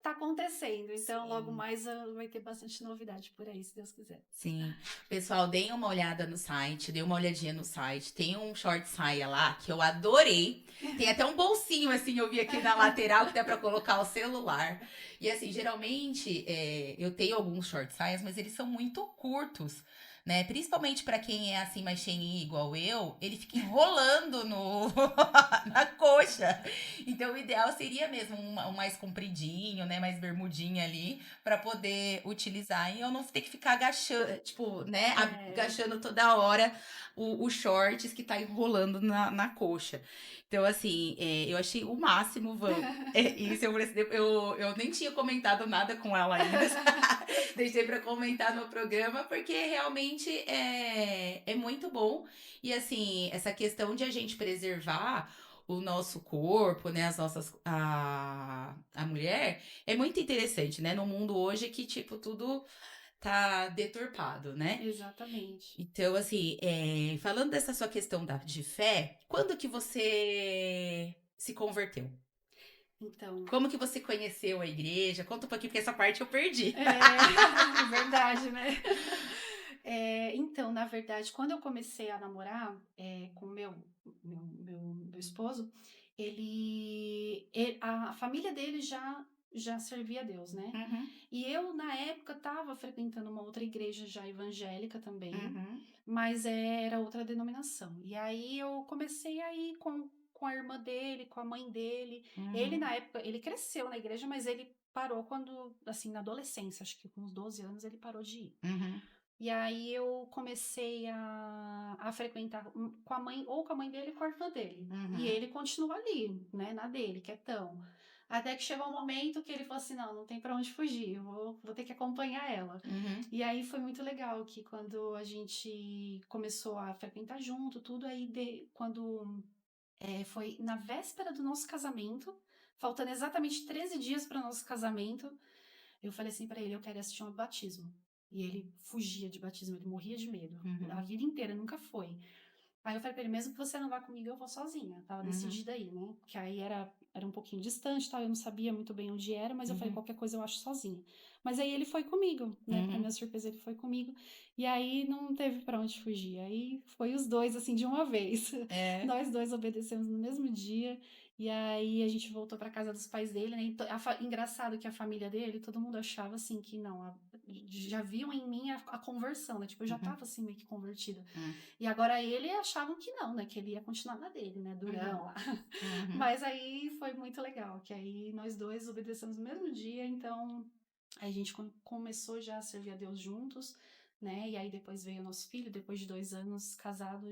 tá acontecendo. Então, logo sim. mais vai ter bastante novidade por aí, se Deus quiser. Sim. Pessoal, deem uma olhada no site, dê uma olhadinha no site. Tem um short saia lá que eu adorei. Tem até um bolsinho, assim, eu vi aqui na lateral que dá pra colocar o celular. E assim, geralmente eu tenho alguns short saias, mas eles são muito curtos, né? Principalmente pra quem é assim mais cheinho igual eu, ele fica enrolando no na coxa. Então o ideal seria mesmo um mais compridinho, né? Mais bermudinha ali para poder utilizar e eu não ter que ficar agachando, tipo, né, É, agachando toda hora o shorts que tá enrolando na coxa. Então, assim, eu achei o máximo, Van. Isso, eu nem tinha comentado nada com ela ainda. Deixei para comentar no programa, porque realmente é muito bom. E, assim, essa questão de a gente preservar o nosso corpo, né, a mulher, é muito interessante, né? No mundo hoje que, tipo, tudo tá deturpado, né? exatamente. Então, assim, falando dessa sua questão de fé, quando que você se converteu? Então, Como que você conheceu a igreja? Conta um pouquinho, porque essa parte eu perdi. é verdade, né? Então, na verdade, quando eu comecei a namorar com o meu esposo, a família dele já servia a Deus, né? Uhum, E eu, na época, estava frequentando uma outra igreja já evangélica também, uhum, mas era outra denominação. E aí eu comecei a ir com a irmã dele, com a mãe dele. Ele, uhum, na época, ele cresceu na igreja, mas ele parou quando, assim, na adolescência, acho que com uns 12 anos, ele parou de ir. uhum, E aí eu comecei a frequentar com a mãe, ou com a mãe dele, ou com a irmã dele. E uhum, ele continua ali, né, na dele, quietão. Até que chegou um momento que ele falou assim, não tem pra onde fugir, eu vou ter que acompanhar ela. uhum, E aí foi muito legal que quando a gente começou a frequentar junto, tudo aí, quando foi na véspera do nosso casamento, faltando exatamente 13 dias para o nosso casamento, eu falei assim pra ele, eu quero assistir um batismo. E ele fugia de batismo, ele morria de medo. A uhum, vida inteira, nunca foi. Aí eu falei pra ele, mesmo que você não vá comigo, eu vou sozinha. Tava uhum, decidida aí, né? Que aí era um pouquinho distante, tal, eu não sabia muito bem onde era, mas eu falei, uhum, qualquer coisa eu acho sozinha. Mas aí ele foi comigo, né? Pra uhum. minha surpresa, ele foi comigo. E aí não teve pra onde fugir. Aí foi os dois, assim, de uma vez. É. Nós dois obedecemos no mesmo dia. E aí a gente voltou pra casa dos pais dele, né? Engraçado que a família dele, todo mundo achava assim que não, já viam em mim a conversão, né? Tipo, eu já Uhum, tava assim meio que convertida. uhum, E agora ele achavam que não, né? Que ele ia continuar na dele, né? uhum, Durão lá. uhum. Mas aí foi muito legal, que aí nós dois obedecemos no mesmo dia, então a gente começou já a servir a Deus juntos, né? E aí depois veio o nosso filho, depois de 2 anos casado,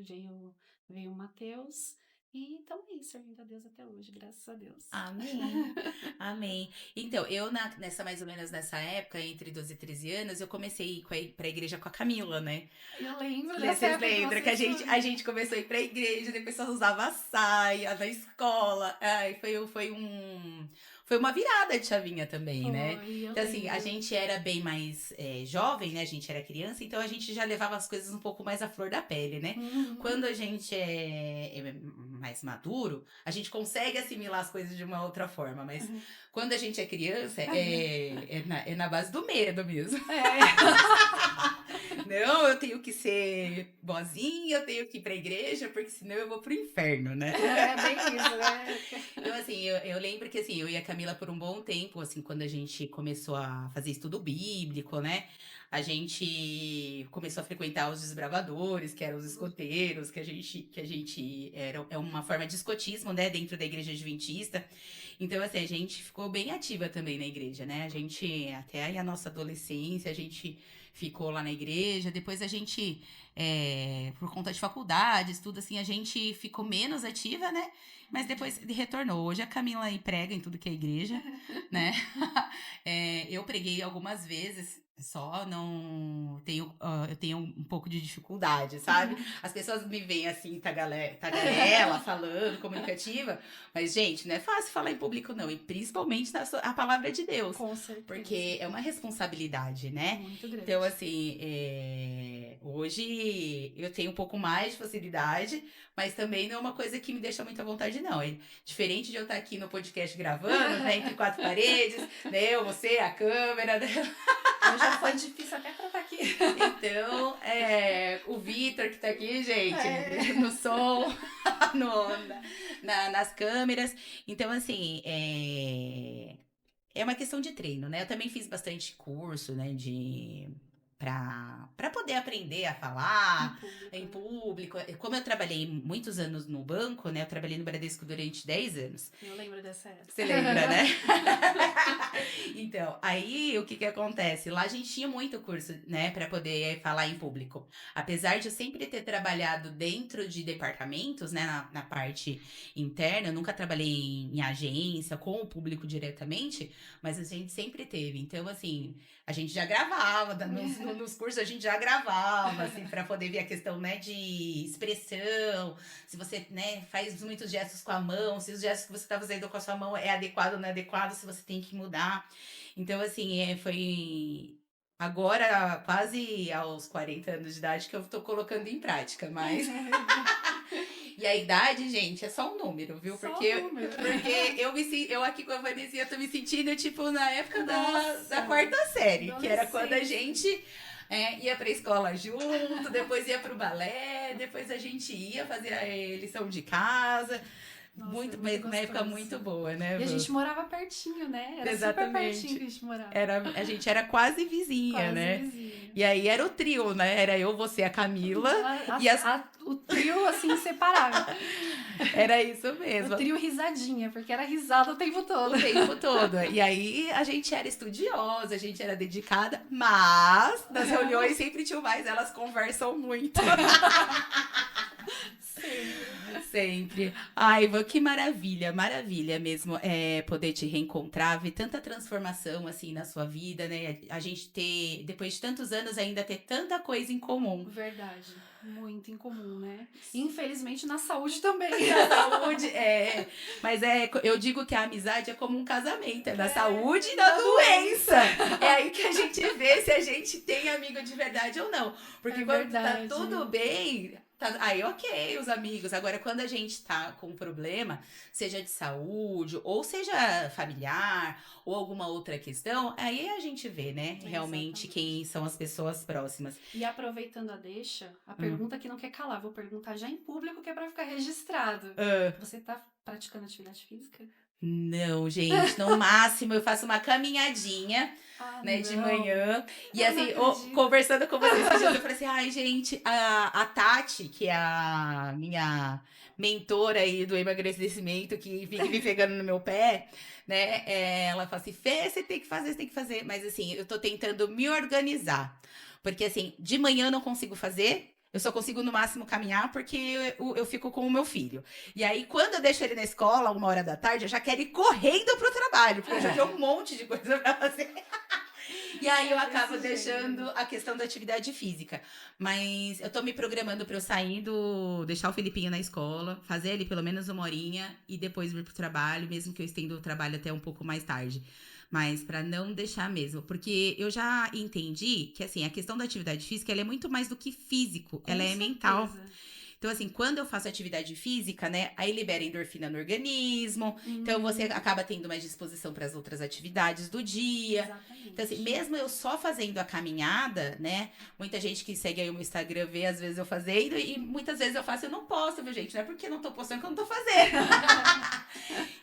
veio o Mateus. E estamos aí, servindo a Deus até hoje, graças a Deus. Amém. Amém. Então, nessa mais ou menos nessa época, entre 12 e 13 anos, eu comecei a ir pra igreja com a Camila, né? Eu lembro dessa Vocês época que lembram que vocês a foram. gente começou a ir pra igreja, depois só usava saia na escola. Ai, foi uma virada de chavinha também, né? Foi, eu Então, assim, a lembro. gente era bem mais jovem, né? A gente era criança, então a gente já levava as coisas um pouco mais à flor da pele, né? Uhum. Quando a gente é mais maduro, a gente consegue assimilar as coisas de uma outra forma, mas quando a gente é criança, é na base do medo mesmo. É. Não, eu tenho que ser boazinha, eu tenho que ir pra igreja, porque senão eu vou pro inferno, né? É bem isso, né? Então, assim, eu lembro que, assim, eu e a Camila por um bom tempo, assim, quando a gente começou a fazer estudo bíblico, né? A gente começou a frequentar os desbravadores, que eram os escoteiros, é uma forma de escotismo, né, dentro da igreja adventista. Então, assim, a gente ficou bem ativa também na igreja, né? A gente, até aí a nossa adolescência, a gente ficou lá na igreja. Depois a gente, por conta de faculdades, tudo assim, a gente ficou menos ativa, né? Mas depois retornou. Hoje a Camila aí prega em tudo que é igreja, né? Eu preguei algumas vezes, só não tenho, eu tenho um pouco de dificuldade, sabe? As pessoas me veem assim, tagarela, falando, comunicativa, mas, gente, não é fácil falar em público, não, e principalmente a palavra de Deus, Com certeza. porque é uma responsabilidade, né? Muito grande. Então, assim, hoje eu tenho um pouco mais de facilidade, mas também não é uma coisa que me deixa muito à vontade, não. É diferente de eu estar aqui no podcast gravando, né, entre quatro paredes, né, eu, você, a câmera, né? Hoje já foi difícil até pra estar aqui. Então, o Vitor que tá aqui, gente, no som, nas câmeras. Então, assim, é uma questão de treino, né? Eu também fiz bastante curso, né, para poder aprender a falar em público. Como eu trabalhei muitos anos no banco, né? Eu trabalhei no Bradesco durante 10 anos. Eu lembro dessa época. Você lembra, né? Então, aí o que acontece? Lá a gente tinha muito curso, né, para poder falar em público. Apesar de eu sempre ter trabalhado dentro de departamentos, né, na parte interna, eu nunca trabalhei em agência com o público diretamente, mas a gente sempre teve. Então, assim, a gente já gravava, nos cursos a gente já gravava, assim, para poder ver a questão, né, de expressão, se você, né, faz muitos gestos com a mão, se os gestos que você tá fazendo com a sua mão é adequado ou não é adequado, se você tem que mudar. Então, assim, foi agora, quase aos 40 anos de idade, que eu tô colocando em prática, mas... E a idade, gente, é só um número, viu? Só Porque, um número. porque eu aqui com a Vanessinha tô me sentindo, tipo, na época da quarta série, que era quando a gente ia pra escola junto, depois ia pro balé, depois a gente ia fazer a lição de casa. Nossa, Muito, muito uma época gostoso. muito boa, né? E a gente morava pertinho, né? Era Exatamente. super pertinho que a gente morava. A gente era quase vizinha, Quase né? vizinha. E aí era o trio, né? Era eu, você, a Camila. O trio, assim, inseparável. Era isso mesmo. O trio risadinha, porque era risada o tempo todo. O tempo todo. E aí a gente era estudiosa, a gente era dedicada, mas nas reuniões sempre tinha mais, elas conversam muito. Sempre. Ai, Ivan, que maravilha, maravilha mesmo poder te reencontrar, ver tanta transformação assim na sua vida, né? A gente ter, depois de tantos anos, ainda ter tanta coisa em comum. Verdade. Muito em comum, né? Infelizmente na saúde também. Na saúde, mas eu digo que a amizade é como um casamento, é na saúde e na doença. É aí que a gente vê se a gente tem amigo de verdade ou não. Porque quando tá tudo bem, aí ok, os amigos. Agora, quando a gente tá com um problema, seja de saúde, ou seja familiar, ou alguma outra questão, aí a gente vê, né, realmente quem são as pessoas próximas. E aproveitando a deixa, a pergunta que não quer calar, vou perguntar já em público que é pra ficar registrado. Você tá praticando atividade física? Não, gente, no máximo eu faço uma caminhadinha, né, de manhã. E assim, conversando com vocês, eu falei assim, ai, gente, a Tati, que é a minha mentora aí do emagrecimento, que fica me pegando no meu pé, né, ela fala assim, Fê, você tem que fazer. Mas assim, eu tô tentando me organizar. Porque assim, de manhã eu não consigo fazer, eu só consigo, no máximo, caminhar porque eu fico com o meu filho. E aí, quando eu deixo ele na escola, 1h da tarde, eu já quero ir correndo pro trabalho, porque eu já tenho um monte de coisa pra fazer. E aí, eu acabo deixando a questão da atividade física. Mas eu tô me programando pra eu sair deixar o Felipinho na escola, fazer ali pelo menos 1 horinha e depois vir pro trabalho, mesmo que eu estenda o trabalho até um pouco mais tarde. Mas para não deixar mesmo, porque eu já entendi que assim, a questão da atividade física, ela é muito mais do que físico, ela é mental. Então, assim, quando eu faço atividade física, né, aí libera endorfina no organismo, então você Hum, acaba tendo mais disposição para as outras atividades do dia. Então, assim, exatamente. mesmo eu só fazendo a caminhada, né, muita gente que segue aí o meu Instagram vê às vezes eu fazendo e muitas vezes eu faço e eu não posto, viu, gente? Não é porque eu não tô postando que eu não tô fazendo.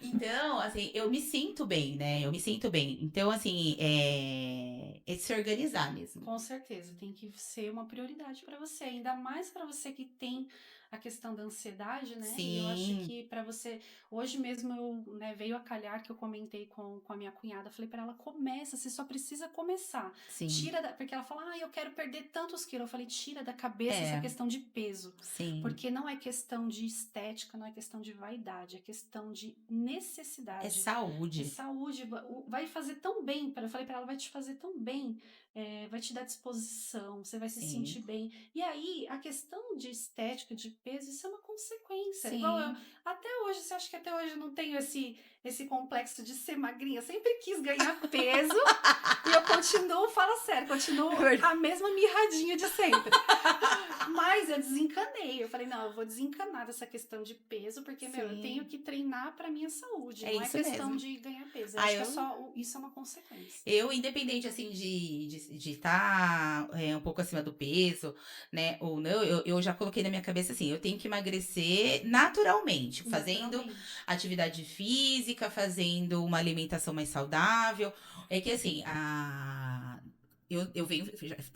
Então, assim, eu me sinto bem, né? Eu me sinto bem. Então, assim, é se organizar mesmo. Com certeza, tem que ser uma prioridade para você, ainda mais para você que tem a questão da ansiedade, né? E eu acho Sim, que para você, hoje mesmo eu, né, veio a calhar que eu comentei com a minha cunhada, falei para ela, começa, você só precisa começar. sim. Tira da, porque ela fala, eu quero perder tantos quilos. Eu falei, tira da cabeça essa É, questão de peso, sim. porque não é questão de estética, não é questão de vaidade, é questão de É necessidade. É saúde. saúde, vai fazer tão bem, eu falei para ela, vai te fazer tão bem, vai te dar disposição, você vai se Sim, sentir bem. E aí, a questão de estética, de peso, isso é uma consequência. Igual eu, sim. até hoje, você acha que até hoje eu não tenho esse complexo de ser magrinha? Eu sempre quis ganhar peso e eu continuo, fala sério, continuo É verdade. a mesma mirradinha de sempre. Mas eu desencanei. Eu falei, não, eu vou desencanar dessa questão de peso, porque, meu, eu tenho Sim, que treinar pra minha saúde. é Não é isso questão mesmo. de ganhar peso. Eu Ah, acho que é só, isso é uma consequência. independente, assim, de estar um pouco acima do peso, né, ou não, eu já coloquei na minha cabeça, assim, eu tenho que emagrecer naturalmente, fazendo Naturalmente. atividade física, fazendo uma alimentação mais saudável. É que, assim, eu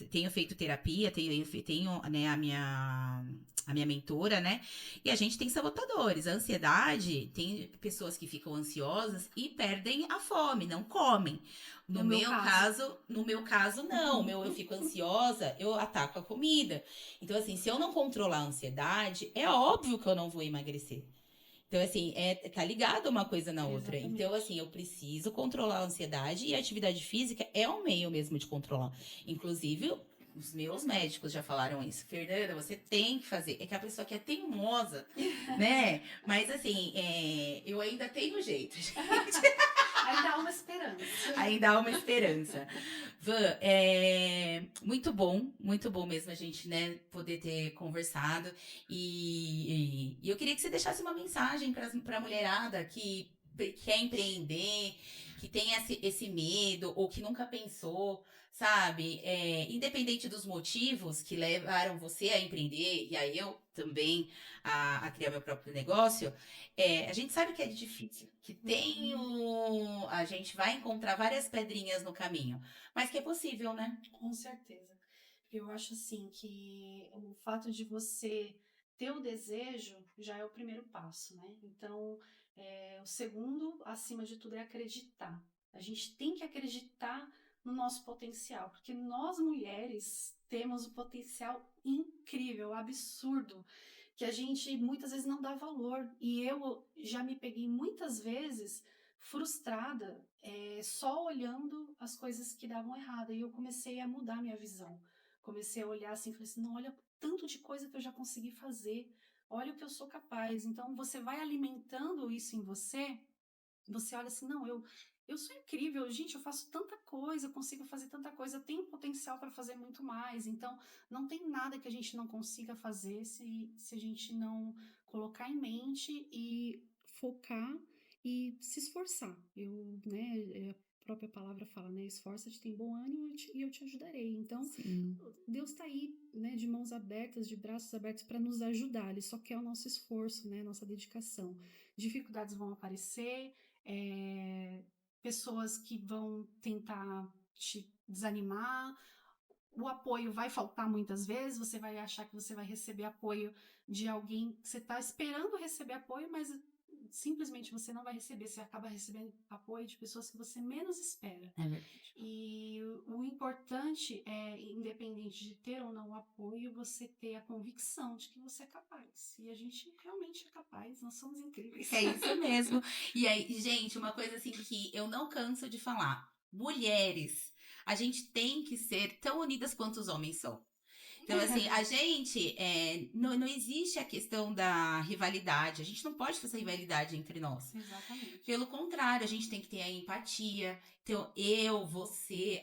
tenho feito terapia, tenho, né, a minha mentora, né? E a gente tem sabotadores. A ansiedade, tem pessoas que ficam ansiosas e perdem a fome, não comem. No meu caso. No meu caso, não. Eu fico ansiosa, eu ataco a comida. Então, assim, se eu não controlar a ansiedade, é óbvio que eu não vou emagrecer. Então, assim, tá ligado uma coisa na outra. Então, Exatamente. assim, eu preciso controlar a ansiedade e a atividade física é um meio mesmo de controlar. Inclusive, os meus médicos já falaram isso. Fernanda, você tem que fazer. É que a pessoa que é teimosa, né? Mas, assim, eu ainda tenho jeito, gente. Ainda há uma esperança. Ainda há uma esperança. Van, muito bom mesmo a gente, né, poder ter conversado. E eu queria que você deixasse uma mensagem para a mulherada que quer empreender, que tem esse medo ou que nunca pensou, sabe? Independente dos motivos que levaram você a empreender e a eu também a criar meu próprio negócio. A gente sabe que é difícil, que a gente vai encontrar várias pedrinhas no caminho, mas que é possível, né? Com certeza. Eu acho assim que o fato de você ter o desejo já é o primeiro passo, né? Então, o segundo, acima de tudo, é acreditar. A gente tem que acreditar no nosso potencial, porque nós mulheres temos um potencial incrível, absurdo, que a gente muitas vezes não dá valor. E eu já me peguei muitas vezes frustrada, só olhando as coisas que davam errado. E eu comecei a mudar minha visão. Comecei a olhar assim, falei assim, não, olha o tanto de coisa que eu já consegui fazer. Olha o que eu sou capaz. Então você vai alimentando isso em você. Você olha assim, não, eu sou incrível, gente, eu faço tanta coisa, eu consigo fazer tanta coisa, eu tenho potencial para fazer muito mais. Então, não tem nada que a gente não consiga fazer se a gente não colocar em mente e focar e se esforçar. A própria palavra fala, né? Esforça-te, tem bom ânimo e eu te ajudarei. Então, Sim. Deus está aí, né, de mãos abertas, de braços abertos para nos ajudar. Ele só quer o nosso esforço, né, nossa dedicação. Dificuldades vão aparecer, pessoas que vão tentar te desanimar, o apoio vai faltar muitas vezes, você vai achar que você vai receber apoio de alguém que você está esperando receber apoio, mas simplesmente você não vai receber, você acaba recebendo apoio de pessoas que você menos espera. É verdade. E o importante é, independente de ter ou não o apoio, você ter a convicção de que você é capaz. E a gente realmente é capaz, nós somos incríveis. É isso mesmo. E aí, gente, uma coisa assim que eu não canso de falar: mulheres, a gente tem que ser tão unidas quanto os homens são. Então, assim, a gente não existe a questão da rivalidade. A gente não pode fazer rivalidade entre nós. Exatamente. Pelo contrário, a gente tem que ter a empatia. Então, você,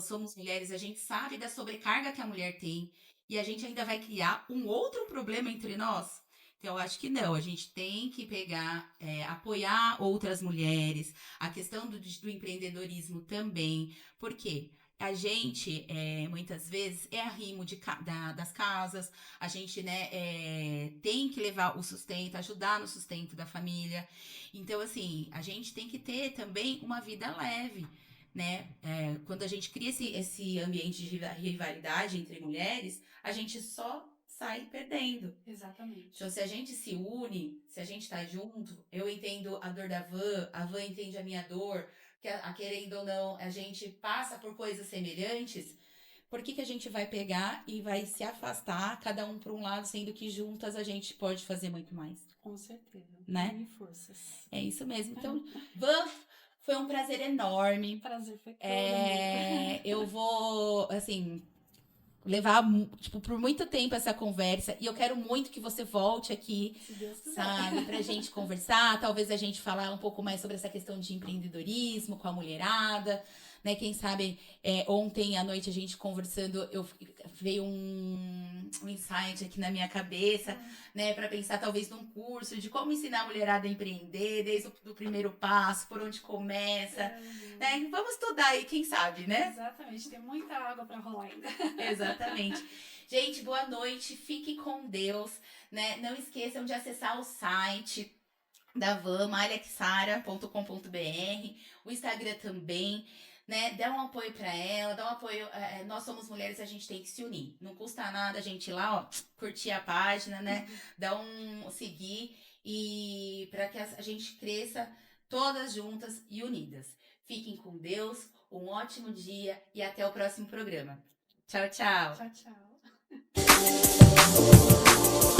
somos mulheres, a gente sabe da sobrecarga que a mulher tem. e a gente ainda vai criar um outro problema entre nós? Então, eu acho que não, a gente tem que pegar, apoiar outras mulheres, a questão do empreendedorismo também, porque a gente, muitas vezes, é arrimo das casas, a gente, né, tem que levar o sustento, ajudar no sustento da família. Então, assim, a gente tem que ter também uma vida leve, né? Quando a gente cria esse ambiente de rivalidade entre mulheres, a gente só sai perdendo. Exatamente. Então, se a gente se une, se a gente tá junto, eu entendo a dor da a Van entende a minha dor, que querendo ou não, a gente passa por coisas semelhantes, por que a gente vai pegar e vai se afastar, cada um para um lado, sendo que juntas a gente pode fazer muito mais? Com certeza. Né? Unir forças. É isso mesmo. Então, Van, foi um prazer enorme. Prazer foi todo meu. Eu vou, assim, levar, tipo, por muito tempo essa conversa. E eu quero muito que você volte aqui, Se Deus quiser. sabe? Pra gente conversar. Talvez a gente falar um pouco mais sobre essa questão de empreendedorismo com a mulherada. Né? Quem sabe, ontem à noite a gente conversando, veio um insight aqui na minha cabeça, né? Pra pensar talvez num curso de como ensinar a mulherada a empreender, desde o primeiro passo, por onde começa. Né? Vamos estudar aí, quem sabe, né? Exatamente, tem muita água pra rolar ainda. Exatamente. Gente, boa noite, fique com Deus, né? Não esqueçam de acessar o site da Van, malhaxara.com.br, o Instagram também, né? Dá um apoio pra ela, dá um apoio. Nós somos mulheres, a gente tem que se unir. Não custa nada a gente ir lá, ó, curtir a página, né? Dar um seguir e para que a gente cresça todas juntas e unidas. Fiquem com Deus, um ótimo dia e até o próximo programa. Tchau, tchau. Tchau, tchau.